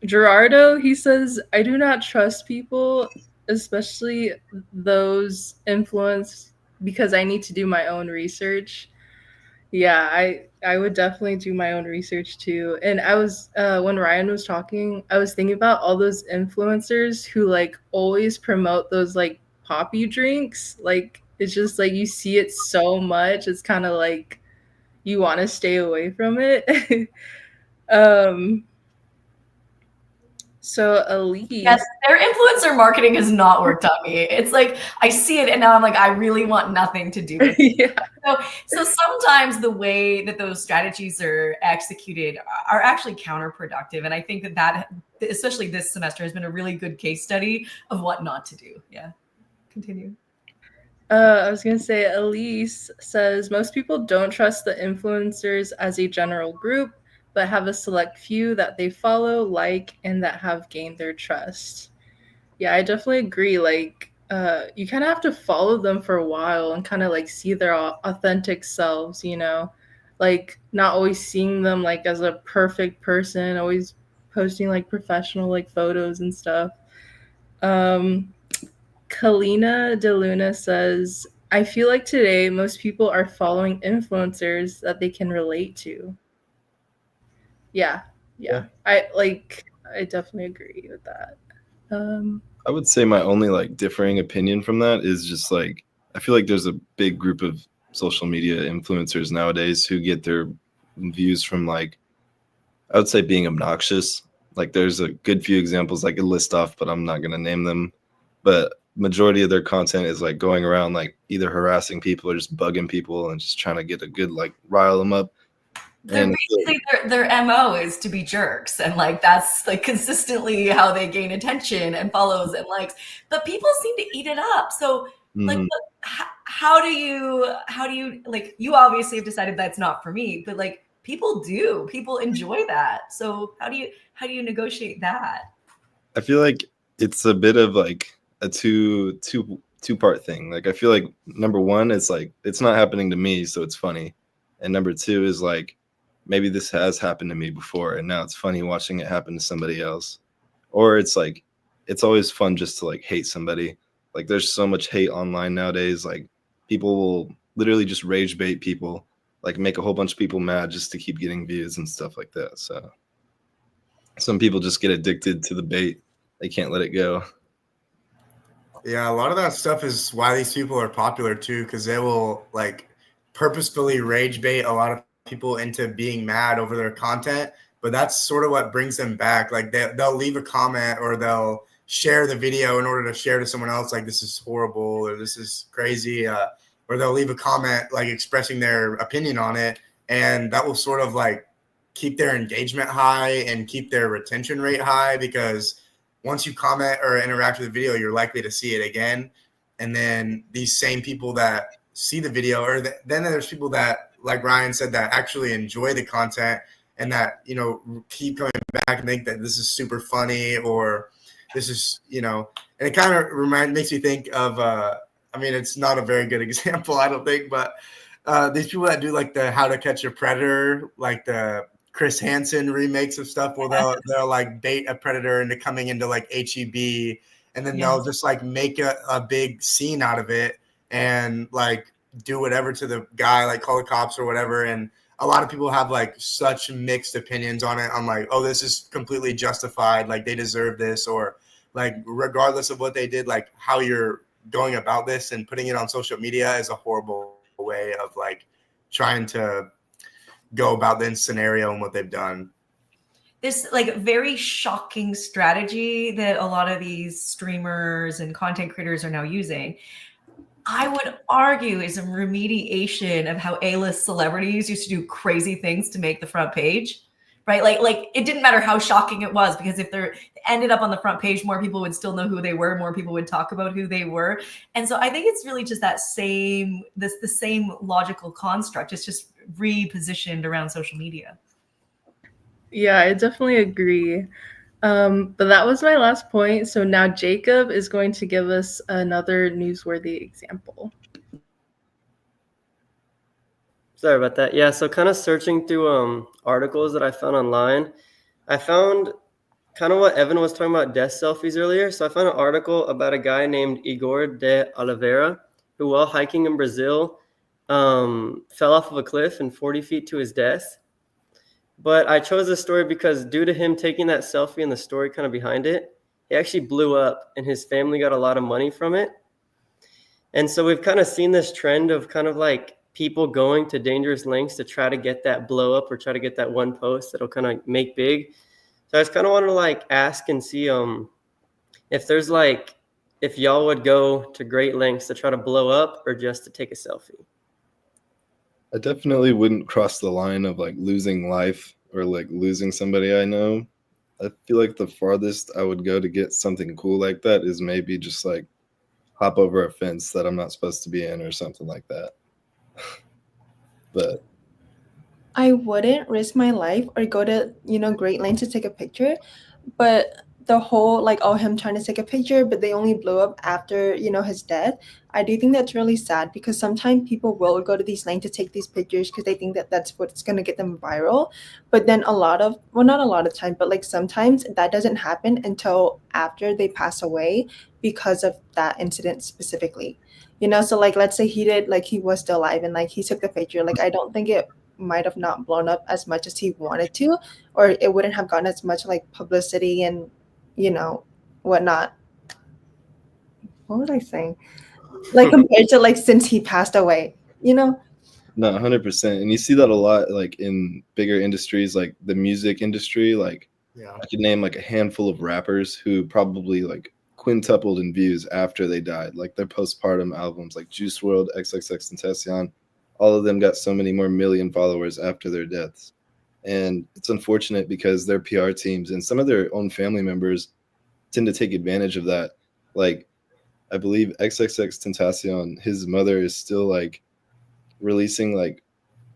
Gerardo, he says, I do not trust people, especially those influenced, because I need to do my own research. Yeah, I would definitely do my own research too. And I was when Ryan was talking, I was thinking about all those influencers who like always promote those like poppy drinks. Like it's just like you see it so much, it's kind of like you want to stay away from it. um so Elise, Yes, their influencer marketing has not worked on me. It's like I see it and now I'm like, I really want nothing to do with it. yeah. So sometimes the way that those strategies are executed are actually counterproductive. And I think that especially this semester, has been a really good case study of what not to do. Yeah. Continue. I was gonna say, Elise says most people don't trust the influencers as a general group, but have a select few that they follow, like, and that have gained their trust. Yeah, I definitely agree. Like, you kind of have to follow them for a while and kind of like see their authentic selves, you know, like not always seeing them like as a perfect person, always posting like professional like photos and stuff. Um, Kalina DeLuna says, I feel like today most people are following influencers that they can relate to. Yeah, Yeah. yeah. I definitely agree with that. Um, I would say my only like differing opinion from that is just like I feel like there's a big group of social media influencers nowadays who get their views from like I would say being obnoxious. Like there's a good few examples I could list off, but I'm not gonna name them. But majority of their content is like going around like either harassing people or just bugging people and just trying to get a good like rile them up. They're And basically their MO is to be jerks, and like that's like consistently how they gain attention and follows and likes. But people seem to eat it up. So like mhm. how do you like, you obviously have decided that's not for me, but like people enjoy that. So how do you negotiate that? I feel like it's a bit of like a two part thing. Like I feel like number one, it's like it's not happening to me, so it's funny. And number two is like maybe this has happened to me before and now it's funny watching it happen to somebody else. Or it's like it's always fun just to like hate somebody. Like there's so much hate online nowadays. Like people will literally just rage bait people, like make a whole bunch of people mad just to keep getting views and stuff like that. So some people just get addicted to the bait. They can't let it go. Yeah, a lot of that stuff is why these people are popular too, because they will like purposefully rage bait a lot of people into being mad over their content. But that's sort of what brings them back. Like they'll leave a comment or they'll share the video in order to share to someone else, like this is horrible or this is crazy, or they'll leave a comment like expressing their opinion on it, and that will sort of like keep their engagement high and keep their retention rate high because once you comment or interact with the video, you're likely to see it again. And then these same people that see the video, or then there's people that, like Ryan said, that actually enjoy the content and that, keep coming back and think that this is super funny or this is, and it kind of makes me think of, I mean, it's not a very good example, I don't think, but these people that do like the How to Catch a Predator, like the Chris Hansen remakes of stuff where they'll like bait a predator into coming into like HEB, and then they'll just like make a big scene out of it and like do whatever to the guy, like call the cops or whatever. And a lot of people have like such mixed opinions on it. I'm like, oh, this is completely justified. Like they deserve this, or like regardless of what they did, like how you're going about this and putting it on social media is a horrible way of like trying to go about this scenario and what they've done. This like very shocking strategy that a lot of these streamers and content creators are now using, I would argue, is a remediation of how A-list celebrities used to do crazy things to make the front page, right? Like it didn't matter how shocking it was, because if they ended up on the front page, more people would still know who they were, more people would talk about who they were. And so I think it's really just the same logical construct. It's just repositioned around social media. Yeah, I definitely agree. But that was my last point. So now Jacob is going to give us another newsworthy example. Sorry about that. Yeah, so kind of searching through articles that I found online, I found kind of what Evan was talking about, death selfies earlier. So I found an article about a guy named Igor de Oliveira who, while hiking in Brazil, fell off of a cliff and 40 feet to his death. But I chose this story because due to him taking that selfie and the story kind of behind it, he actually blew up and his family got a lot of money from it. And so we've kind of seen this trend of kind of like people going to dangerous lengths to try to get that blow up or try to get that one post that'll kind of make big. So I just kind of wanted to like ask and see if there's like, if y'all would go to great lengths to try to blow up or just to take a selfie. I definitely wouldn't cross the line of like losing life or like losing somebody I know. I feel like the farthest I would go to get something cool like that is maybe just like hop over a fence that I'm not supposed to be in or something like that. But I wouldn't risk my life or go to, great lengths to take a picture. But the whole, like, oh, him trying to take a picture, but they only blew up after, his death. I do think that's really sad because sometimes people will go to these lengths to take these pictures because they think that that's what's going to get them viral. But then well, not a lot of time, but like sometimes that doesn't happen until after they pass away because of that incident specifically. So like, let's say he was still alive and like he took the picture. Like, I don't think it might have not blown up as much as he wanted to, or it wouldn't have gotten as much like publicity and whatnot. What was I saying? Like compared to like since he passed away. no, 100%. And you see that a lot like in bigger industries like the music industry. Like Yeah. I could name like a handful of rappers who probably like quintupled in views after they died. Like their postpartum albums like Juice WRLD, XXXTentacion, all of them got so many more million followers after their deaths. And it's unfortunate because their PR teams and some of their own family members tend to take advantage of that. Like I believe XXXTentacion, his mother is still like releasing like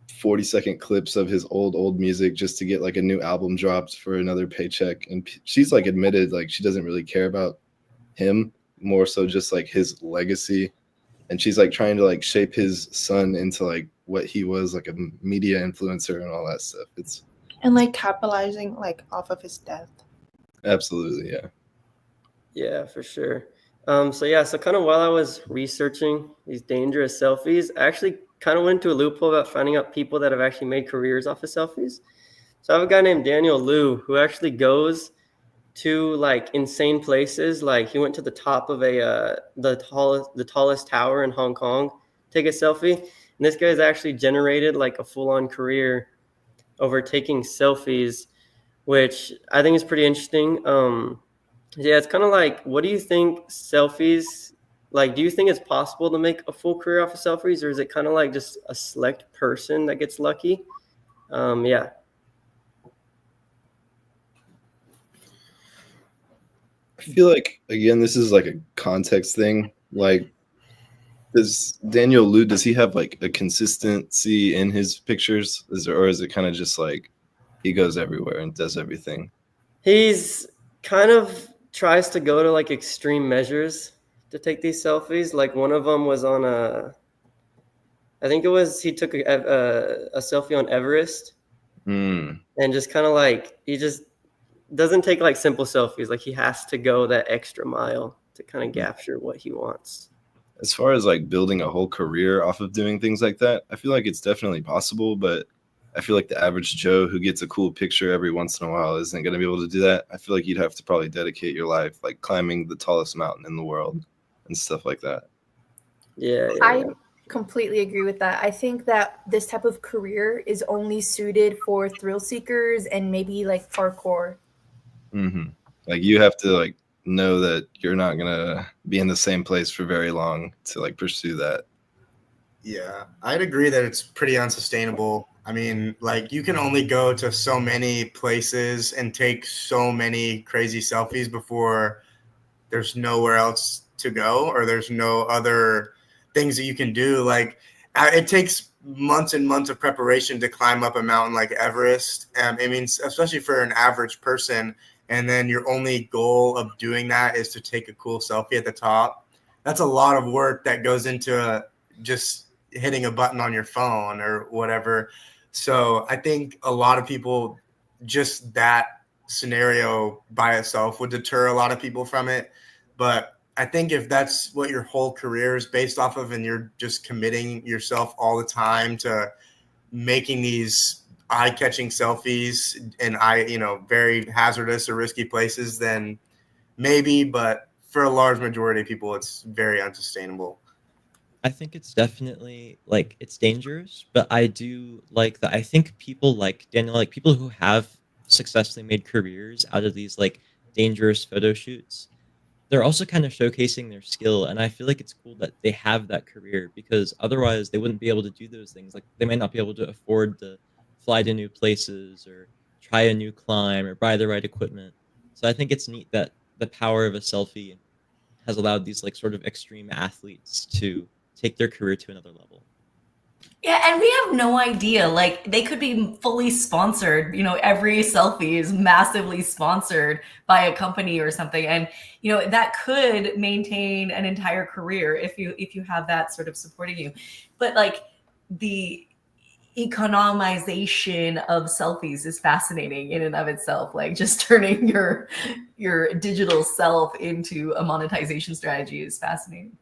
40-second clips of his old music just to get like a new album dropped for another paycheck. And she's like admitted like she doesn't really care about him, more so just like his legacy. And she's like trying to like shape his son into like what he was, like a media influencer and all that stuff. It's And like capitalizing like off of his death. absolutely, yeah. Yeah, for sure. So kind of while I was researching these dangerous selfies, I actually kind of went into a loophole about finding out people that have actually made careers off of selfies. So I have a guy named Daniel Liu who actually goes to like insane places. Like he went to the top of the tallest tower in Hong Kong, take a selfie. And this guy's actually generated like a full-on career over taking selfies, which I think is pretty interesting. Yeah, it's kind of like, what do you think selfies, like, do you think it's possible to make a full career off of selfies, or is it kind of like just a select person that gets lucky? Yeah. I feel like again, this is like a context thing. Like, does Daniel Liu, does he have like a consistency in his pictures? Or is it kind of just like he goes everywhere and does everything? He's kind of tries to go to like extreme measures to take these selfies. Like one of them was on I think it was, he took a selfie on Everest and just kind of like, he just doesn't take like simple selfies. Like he has to go that extra mile to kind of capture what he wants. As far as like building a whole career off of doing things like that, I feel like it's definitely possible, but I feel like the average Joe who gets a cool picture every once in a while isn't going to be able to do that. I feel like you'd have to probably dedicate your life like climbing the tallest mountain in the world and stuff like that. Yeah. I completely agree with that. I think that this type of career is only suited for thrill seekers and maybe like parkour. Mm-hmm. Like you have to like know that you're not going to be in the same place for very long to like pursue that. Yeah, I'd agree that it's pretty unsustainable. I mean, like you can only go to so many places and take so many crazy selfies before there's nowhere else to go or there's no other things that you can do. Like it takes months and months of preparation to climb up a mountain like Everest. I mean, especially for an average person. And then your only goal of doing that is to take a cool selfie at the top. That's a lot of work that goes into just hitting a button on your phone or whatever. So I think a lot of people, just that scenario by itself would deter a lot of people from it. But I think if that's what your whole career is based off of and you're just committing yourself all the time to making these eye-catching selfies in very hazardous or risky places, then maybe, but for a large majority of people, it's very unsustainable. I think it's definitely like it's dangerous, but I do like that. I think people like Daniel, like people who have successfully made careers out of these like dangerous photo shoots, they're also kind of showcasing their skill. And I feel like it's cool that they have that career because otherwise they wouldn't be able to do those things. Like they might not be able to afford to fly to new places or try a new climb or buy the right equipment. So I think it's neat that the power of a selfie has allowed these like sort of extreme athletes to take their career to another level. Yeah, and we have no idea. Like, they could be fully sponsored. Every selfie is massively sponsored by a company or something, and that could maintain an entire career if you have that sort of supporting you. But like the economization of selfies is fascinating in and of itself. Like, just turning your digital self into a monetization strategy is fascinating.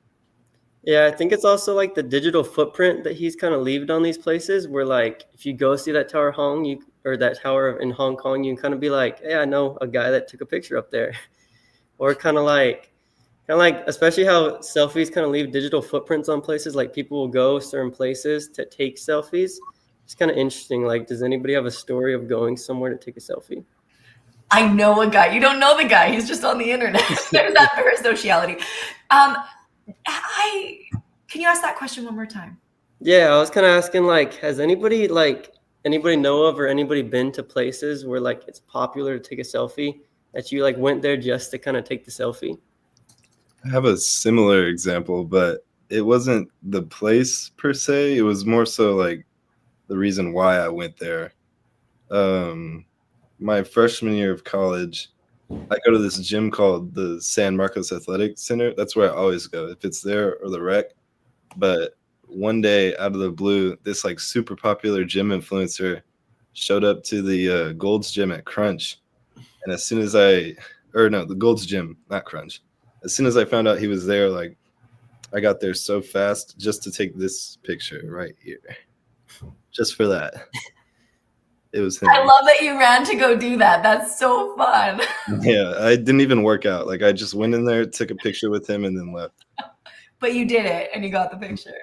Yeah, I think it's also like the digital footprint that he's kind of left on these places where like if you go see that tower that tower in Hong Kong, you can kind of be like, hey, I know a guy that took a picture up there. Or kind of like especially how selfies kind of leave digital footprints on places, like people will go certain places to take selfies. It's kind of interesting. Like, does anybody have a story of going somewhere to take a selfie? I know a guy. You don't know the guy. He's just on the internet. There's that parasociality. Can you ask that question one more time? Yeah, I was kind of asking, like, has anybody know of or anybody been to places where like it's popular to take a selfie that you like went there just to kind of take the selfie? I have a similar example, but it wasn't the place per se. It was more so like the reason why I went there. My freshman year of college, I go to this gym called the San Marcos Athletic Center. That's where I always go, if it's there or the rec. But one day, out of the blue, this like super popular gym influencer showed up to the Gold's Gym at Crunch. And as soon as the Gold's Gym, not Crunch. As soon as I found out he was there, like I got there so fast just to take this picture right here. Just for that. It was him. I love that you ran to go do that. That's so fun. Yeah, I didn't even work out. Like I just went in there, took a picture with him, and then left. But you did it and you got the picture.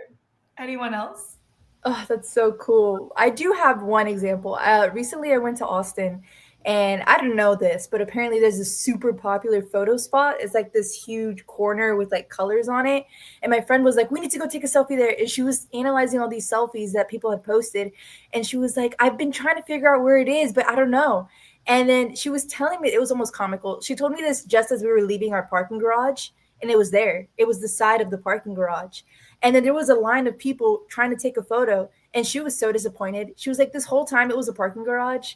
Anyone else? Oh, that's so cool. I do have one example. Recently, I went to Austin, and I didn't know this, but apparently there's a super popular photo spot. It's like this huge corner with like colors on it. And my friend was like, "We need to go take a selfie there." And she was analyzing all these selfies that people had posted, and she was like, "I've been trying to figure out where it is, but I don't know." And then she was telling me, it was almost comical. She told me this just as we were leaving our parking garage, and it was there. It was the side of the parking garage. And then there was a line of people trying to take a photo. And she was so disappointed. She was like, this whole time it was a parking garage.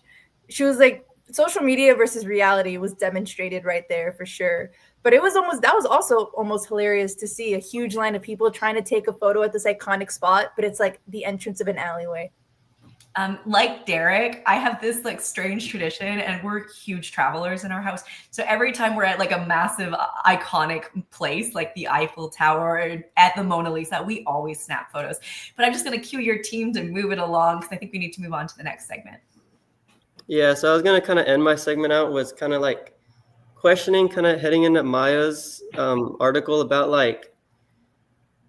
She was like, social media versus reality was demonstrated right there for sure. But that was also almost hilarious to see a huge line of people trying to take a photo at this iconic spot, but it's like the entrance of an alleyway. Like Derek, I have this like strange tradition, and we're huge travelers in our house. So every time we're at like a massive iconic place, like the Eiffel Tower or at the Mona Lisa, we always snap photos. But I'm just going to cue your team to move it along because I think we need to move on to the next segment. Yeah, so I was going to kind of end my segment out with kind of like questioning, kind of heading into Maya's article about like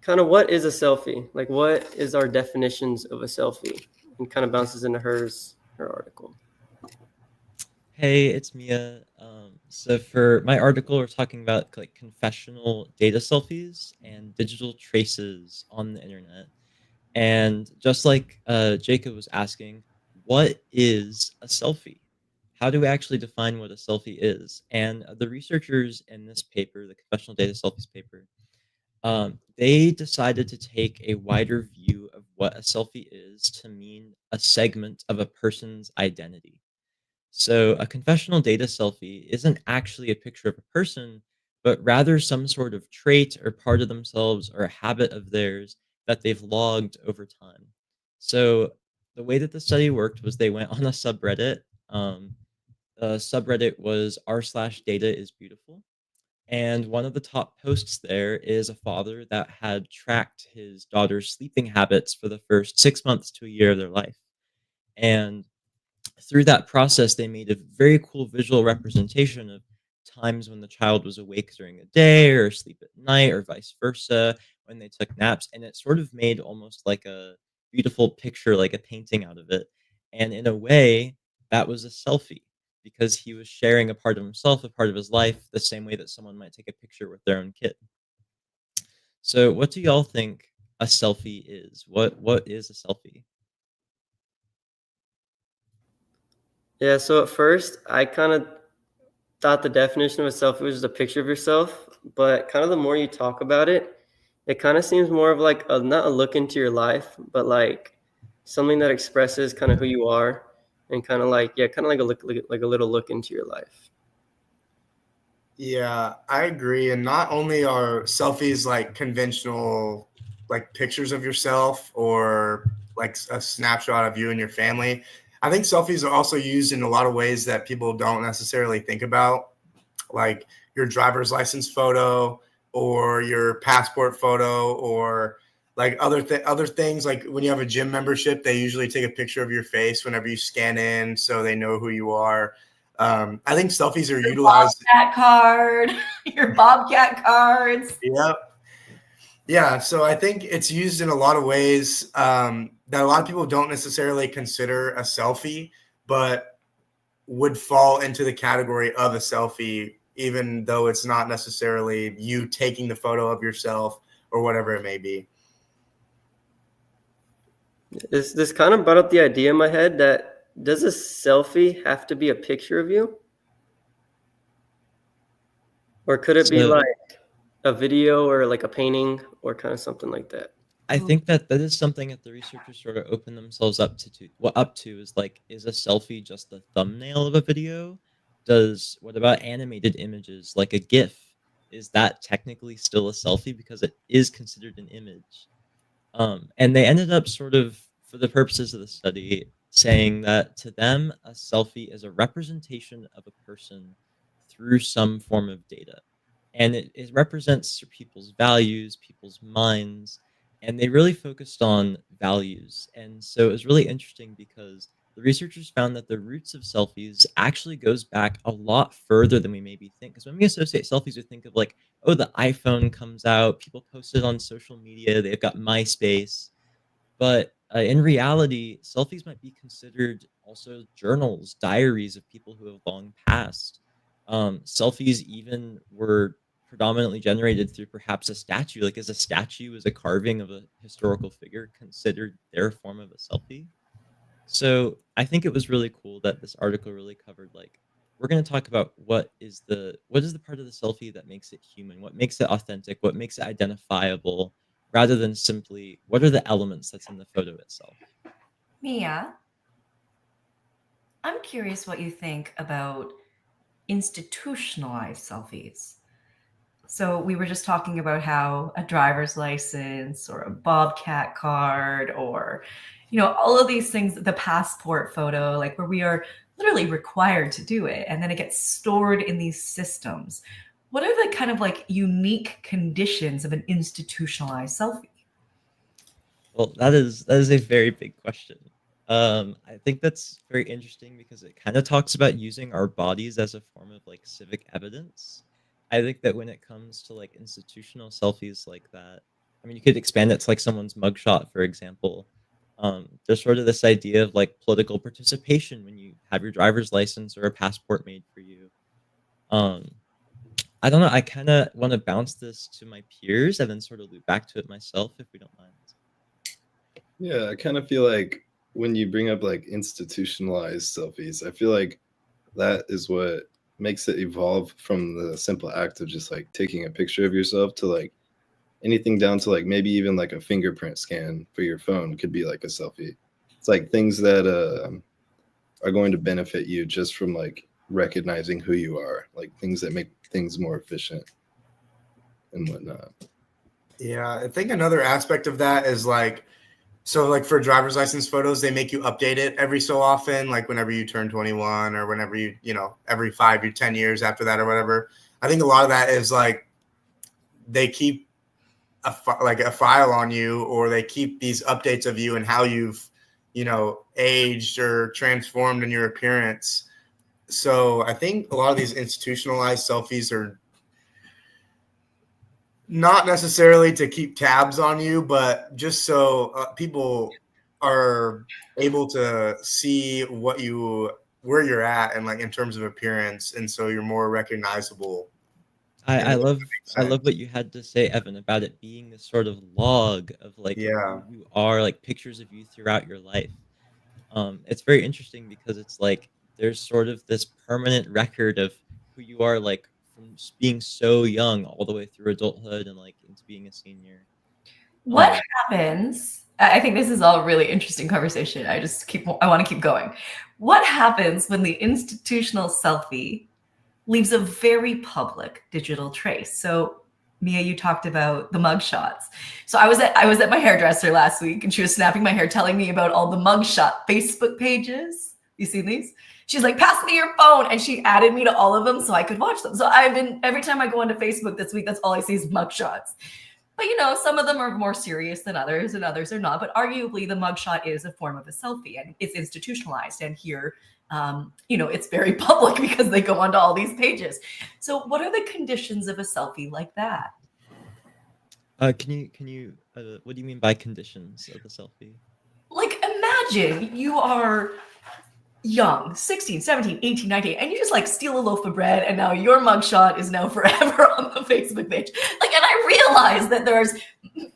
kind of what is a selfie? Like what is our definitions of a selfie? And kind of bounces into her article. Hey, it's Mia. So for my article, we're talking about like confessional data selfies and digital traces on the internet. And just like Jacob was asking, what is a selfie? How do we actually define what a selfie is? And the researchers in this paper, the confessional data selfies paper, they decided to take a wider view of what a selfie is to mean a segment of a person's identity. So a confessional data selfie isn't actually a picture of a person, but rather some sort of trait or part of themselves or a habit of theirs that they've logged over time. So the way that the study worked was they went on a subreddit. The subreddit was r/data is beautiful. And one of the top posts there is a father that had tracked his daughter's sleeping habits for the first 6 months to a year of their life. And through that process, they made a very cool visual representation of times when the child was awake during the day or asleep at night or vice versa when they took naps. And it sort of made almost like a beautiful picture, like a painting out of it. And in a way, that was a selfie because he was sharing a part of himself, a part of his life, the same way that someone might take a picture with their own kid. So what do y'all think a selfie is? What is a selfie? Yeah, so at first I kind of thought the definition of a selfie was just a picture of yourself, but kind of the more you talk about it, it kind of seems more of like not a look into your life, but like something that expresses kind of who you are, and kind of like, yeah, kind of like a look, like a little look into your life. Yeah, I agree. And not only are selfies like conventional, like pictures of yourself or like a snapshot of you and your family, I think selfies are also used in a lot of ways that people don't necessarily think about, like your driver's license photo or your passport photo, or like other things. Like when you have a gym membership, they usually take a picture of your face whenever you scan in, so they know who you are. I think selfies are utilized. Bobcat card, your Bobcat cards. Yep. Yeah. So I think it's used in a lot of ways that a lot of people don't necessarily consider a selfie, but would fall into the category of a selfie, even though it's not necessarily you taking the photo of yourself or whatever it may be. This kind of brought up the idea in my head that, does a selfie have to be a picture of you? Or could it be So- like a video or like a painting or kind of something like that? I think that is something that the researchers sort of open themselves up to. What up to is like, is a selfie just the thumbnail of a video? What about animated images like a GIF? Is that technically still a selfie because it is considered an image? And they ended up sort of, for the purposes of the study, saying that to them, a selfie is a representation of a person through some form of data. And it represents people's values, people's minds, and they really focused on values. And so it was really interesting because the researchers found that the roots of selfies actually goes back a lot further than we maybe think. Because when we associate selfies, we think of like, oh, the iPhone comes out, people post it on social media, they've got MySpace. But in reality, selfies might be considered also journals, diaries of people who have long passed. Selfies even were predominantly generated through perhaps a statue. Like, is a statue, is a carving of a historical figure considered their form of a selfie? So I think it was really cool that this article really covered, like, we're going to talk about what is the part of the selfie that makes it human, what makes it authentic, what makes it identifiable, rather than simply what are the elements that's in the photo itself. Mia, I'm curious what you think about institutionalized selfies. So we were just talking about how a driver's license or a Bobcat card or, all of these things, the passport photo, like where we are literally required to do it. And then it gets stored in these systems. What are the kind of like unique conditions of an institutionalized selfie? Well, that is a very big question. I think that's very interesting because it kind of talks about using our bodies as a form of like civic evidence. I think that when it comes to like institutional selfies like that, I mean, you could expand it to like someone's mugshot, for example. There's sort of this idea of like political participation when you have your driver's license or a passport made for you. Um, I don't know. I kind of want to bounce this to my peers and then sort of loop back to it myself, if we don't mind. Yeah, I kind of feel like when you bring up like institutionalized selfies, I feel like that is what makes it evolve from the simple act of just like taking a picture of yourself to like anything down to like maybe even like a fingerprint scan for your phone could be like a selfie. It's like things that are going to benefit you just from like recognizing who you are, like things that make things more efficient and whatnot. Yeah, I think another aspect of that is like, so like for driver's license photos, they make you update it every so often, like whenever you turn 21 or whenever every 5 or 10 years after that or whatever. I think a lot of that is like they keep like a file on you, or they keep these updates of you and how you've, aged or transformed in your appearance. So I think a lot of these institutionalized selfies are not necessarily to keep tabs on you, but just so people are able to see where you're at and like in terms of appearance, and so you're more recognizable. I love I love what you had to say, Evan, about it being this sort of log of like Yeah. who you are, like pictures of you throughout your life. It's very interesting because it's like there's sort of this permanent record of who who you are, like from being so young all the way through adulthood and like into being a senior. What happens? I think this is all really interesting conversation. I want to keep going. What happens when the institutional selfie leaves a very public digital trace? So Mia, you talked about the mugshots. So I was at my hairdresser last week and she was snapping my hair, telling me about all the mugshot Facebook pages. You seen these? She's like, pass me your phone. And she added me to all of them so I could watch them. So every time I go onto Facebook this week, that's all I see is mugshots. But some of them are more serious than others and others are not. But arguably the mugshot is a form of a selfie and it's institutionalized. And here, it's very public because they go onto all these pages. So what are the conditions of a selfie like that? Can you what do you mean by conditions of the selfie? Like imagine you are young, 16, 17, 18, 19, and you just like steal a loaf of bread and now your mugshot is now forever on the Facebook page. Like, and I realize that there's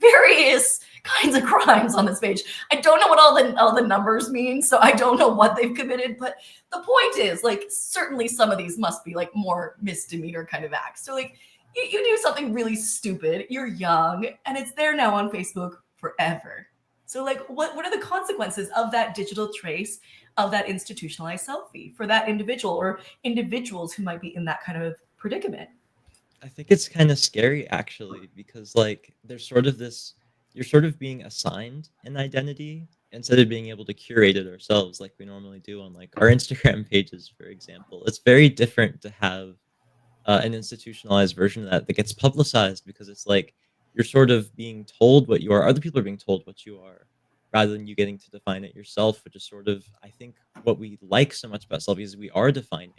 various kinds of crimes on this page. I don't know what all the numbers mean, so I don't know what they've committed, but the point is like certainly some of these must be like more misdemeanor kind of acts. So like you do something really stupid, you're young, and it's there now on Facebook forever. So like what are the consequences of that digital trace of that institutionalized selfie for that individual or individuals who might be in that kind of predicament? I think it's kind of scary actually, because like there's sort of this, you're sort of being assigned an identity instead of being able to curate it ourselves like we normally do on like our Instagram pages, for example. It's very different to have an institutionalized version of that gets publicized, because it's like you're sort of being told what you are. Other people are being told what you are, rather than you getting to define it yourself, which is sort of, I think, what we like so much about selfies is we are defining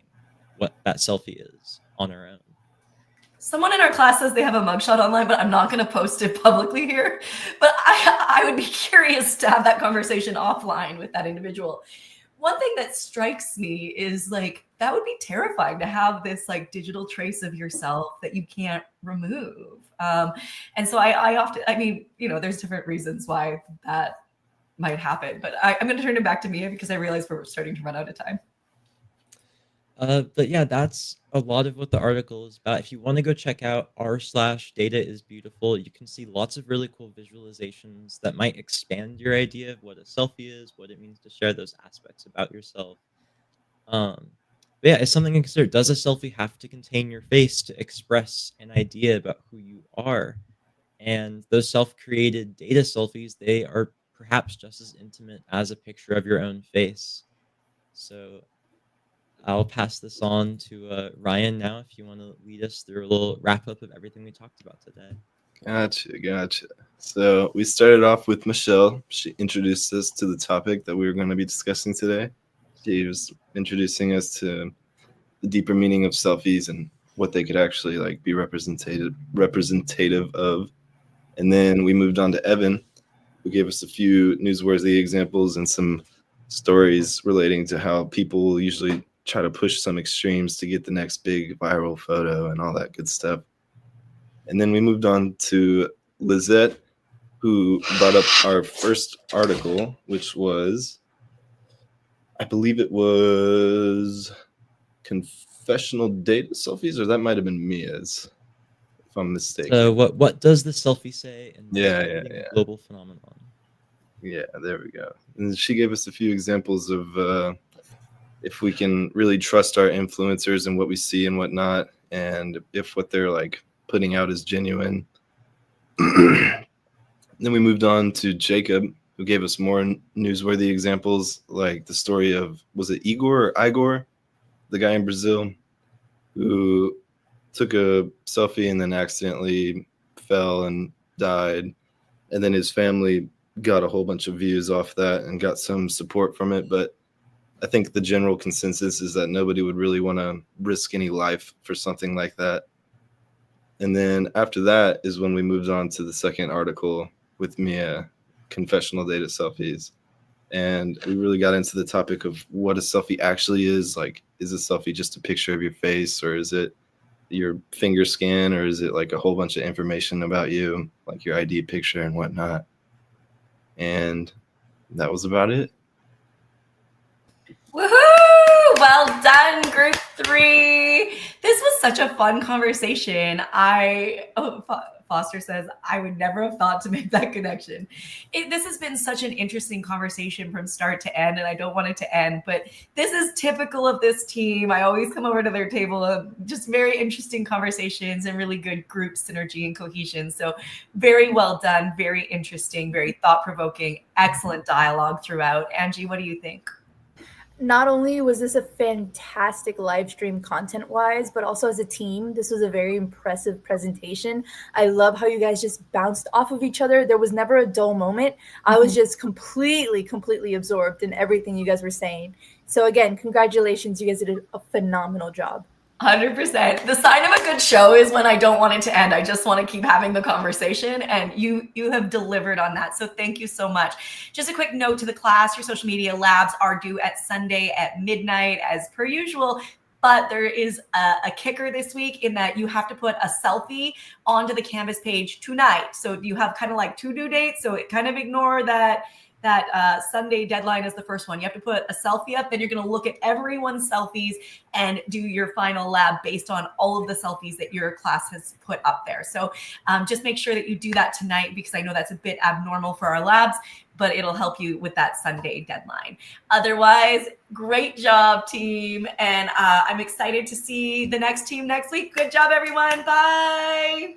what that selfie is on our own. Someone in our class says they have a mugshot online, but I'm not going to post it publicly here. But I would be curious to have that conversation offline with that individual. One thing that strikes me is like that would be terrifying to have this like digital trace of yourself that you can't remove. And so I often, there's different reasons why that might happen. But I'm going to turn it back to Mia because I realize we're starting to run out of time. But yeah, that's a lot of what the article is about. If you want to go check out r/data is beautiful, you can see lots of really cool visualizations that might expand your idea of what a selfie is, what it means to share those aspects about yourself. But yeah, it's something to consider. Does a selfie have to contain your face to express an idea about who you are? And those self-created data selfies, they are perhaps just as intimate as a picture of your own face. So I'll pass this on to Ryan now, if you want to lead us through a little wrap-up of everything we talked about today. Gotcha. So we started off with Michelle. She introduced us to the topic that we were going to be discussing today. She was introducing us to the deeper meaning of selfies and what they could actually like be representative of. And then we moved on to Evan, who gave us a few newsworthy examples and some stories relating to how people usually try to push some extremes to get the next big viral photo and all that good stuff. And then we moved on to Lizette, who brought up our first article, which was, I believe it was confessional data selfies, or that might have been Mia's, if I'm mistaken. So what does the selfie say? And Yeah. Global phenomenon. Yeah, there we go. And she gave us a few examples of if we can really trust our influencers and what we see and whatnot, and if what they're like putting out is genuine. Then we moved on to Jacob, who gave us more newsworthy examples, like the story of, was it Igor, the guy in Brazil who took a selfie and then accidentally fell and died. And then his family got a whole bunch of views off that and got some support from it. But I think the general consensus is that nobody would really want to risk any life for something like that. And then after that is when we moved on to the second article with Mia, confessional data selfies. And we really got into the topic of what a selfie actually is. Like, is a selfie just a picture of your face, or is it your finger scan, or is it like a whole bunch of information about you, like your ID picture and whatnot? And that was about it. Woohoo! Well done, group 3. This such a fun conversation. Foster says, I would never have thought to make that connection. This has been such an interesting conversation from start to end, and I don't want it to end, but this is typical of this team. I always come over to their table of just very interesting conversations and really good group synergy and cohesion. So very well done, very interesting, very thought-provoking, excellent dialogue throughout. Angie, what do you think? Not only was this a fantastic live stream content wise, but also as a team, this was a very impressive presentation. I love how you guys just bounced off of each other. There was never a dull moment. I was just completely absorbed in everything you guys were saying. So again, congratulations. You guys did a phenomenal job. 100%. The sign of a good show is when I don't want it to end. I just want to keep having the conversation, and you have delivered on that. So thank you so much. Just a quick note to the class, your social media labs are due at Sunday at midnight as per usual. But there is a kicker this week in that you have to put a selfie onto the Canvas page tonight. So you have kind of like 2 due dates. So kind of ignore that Sunday deadline is the first one. You have to put a selfie up, then you're going to look at everyone's selfies and do your final lab based on all of the selfies that your class has put up there. So just make sure that you do that tonight, because I know that's a bit abnormal for our labs, but it'll help you with that Sunday deadline. Otherwise, great job, team. And I'm excited to see the next team next week. Good job, everyone. Bye.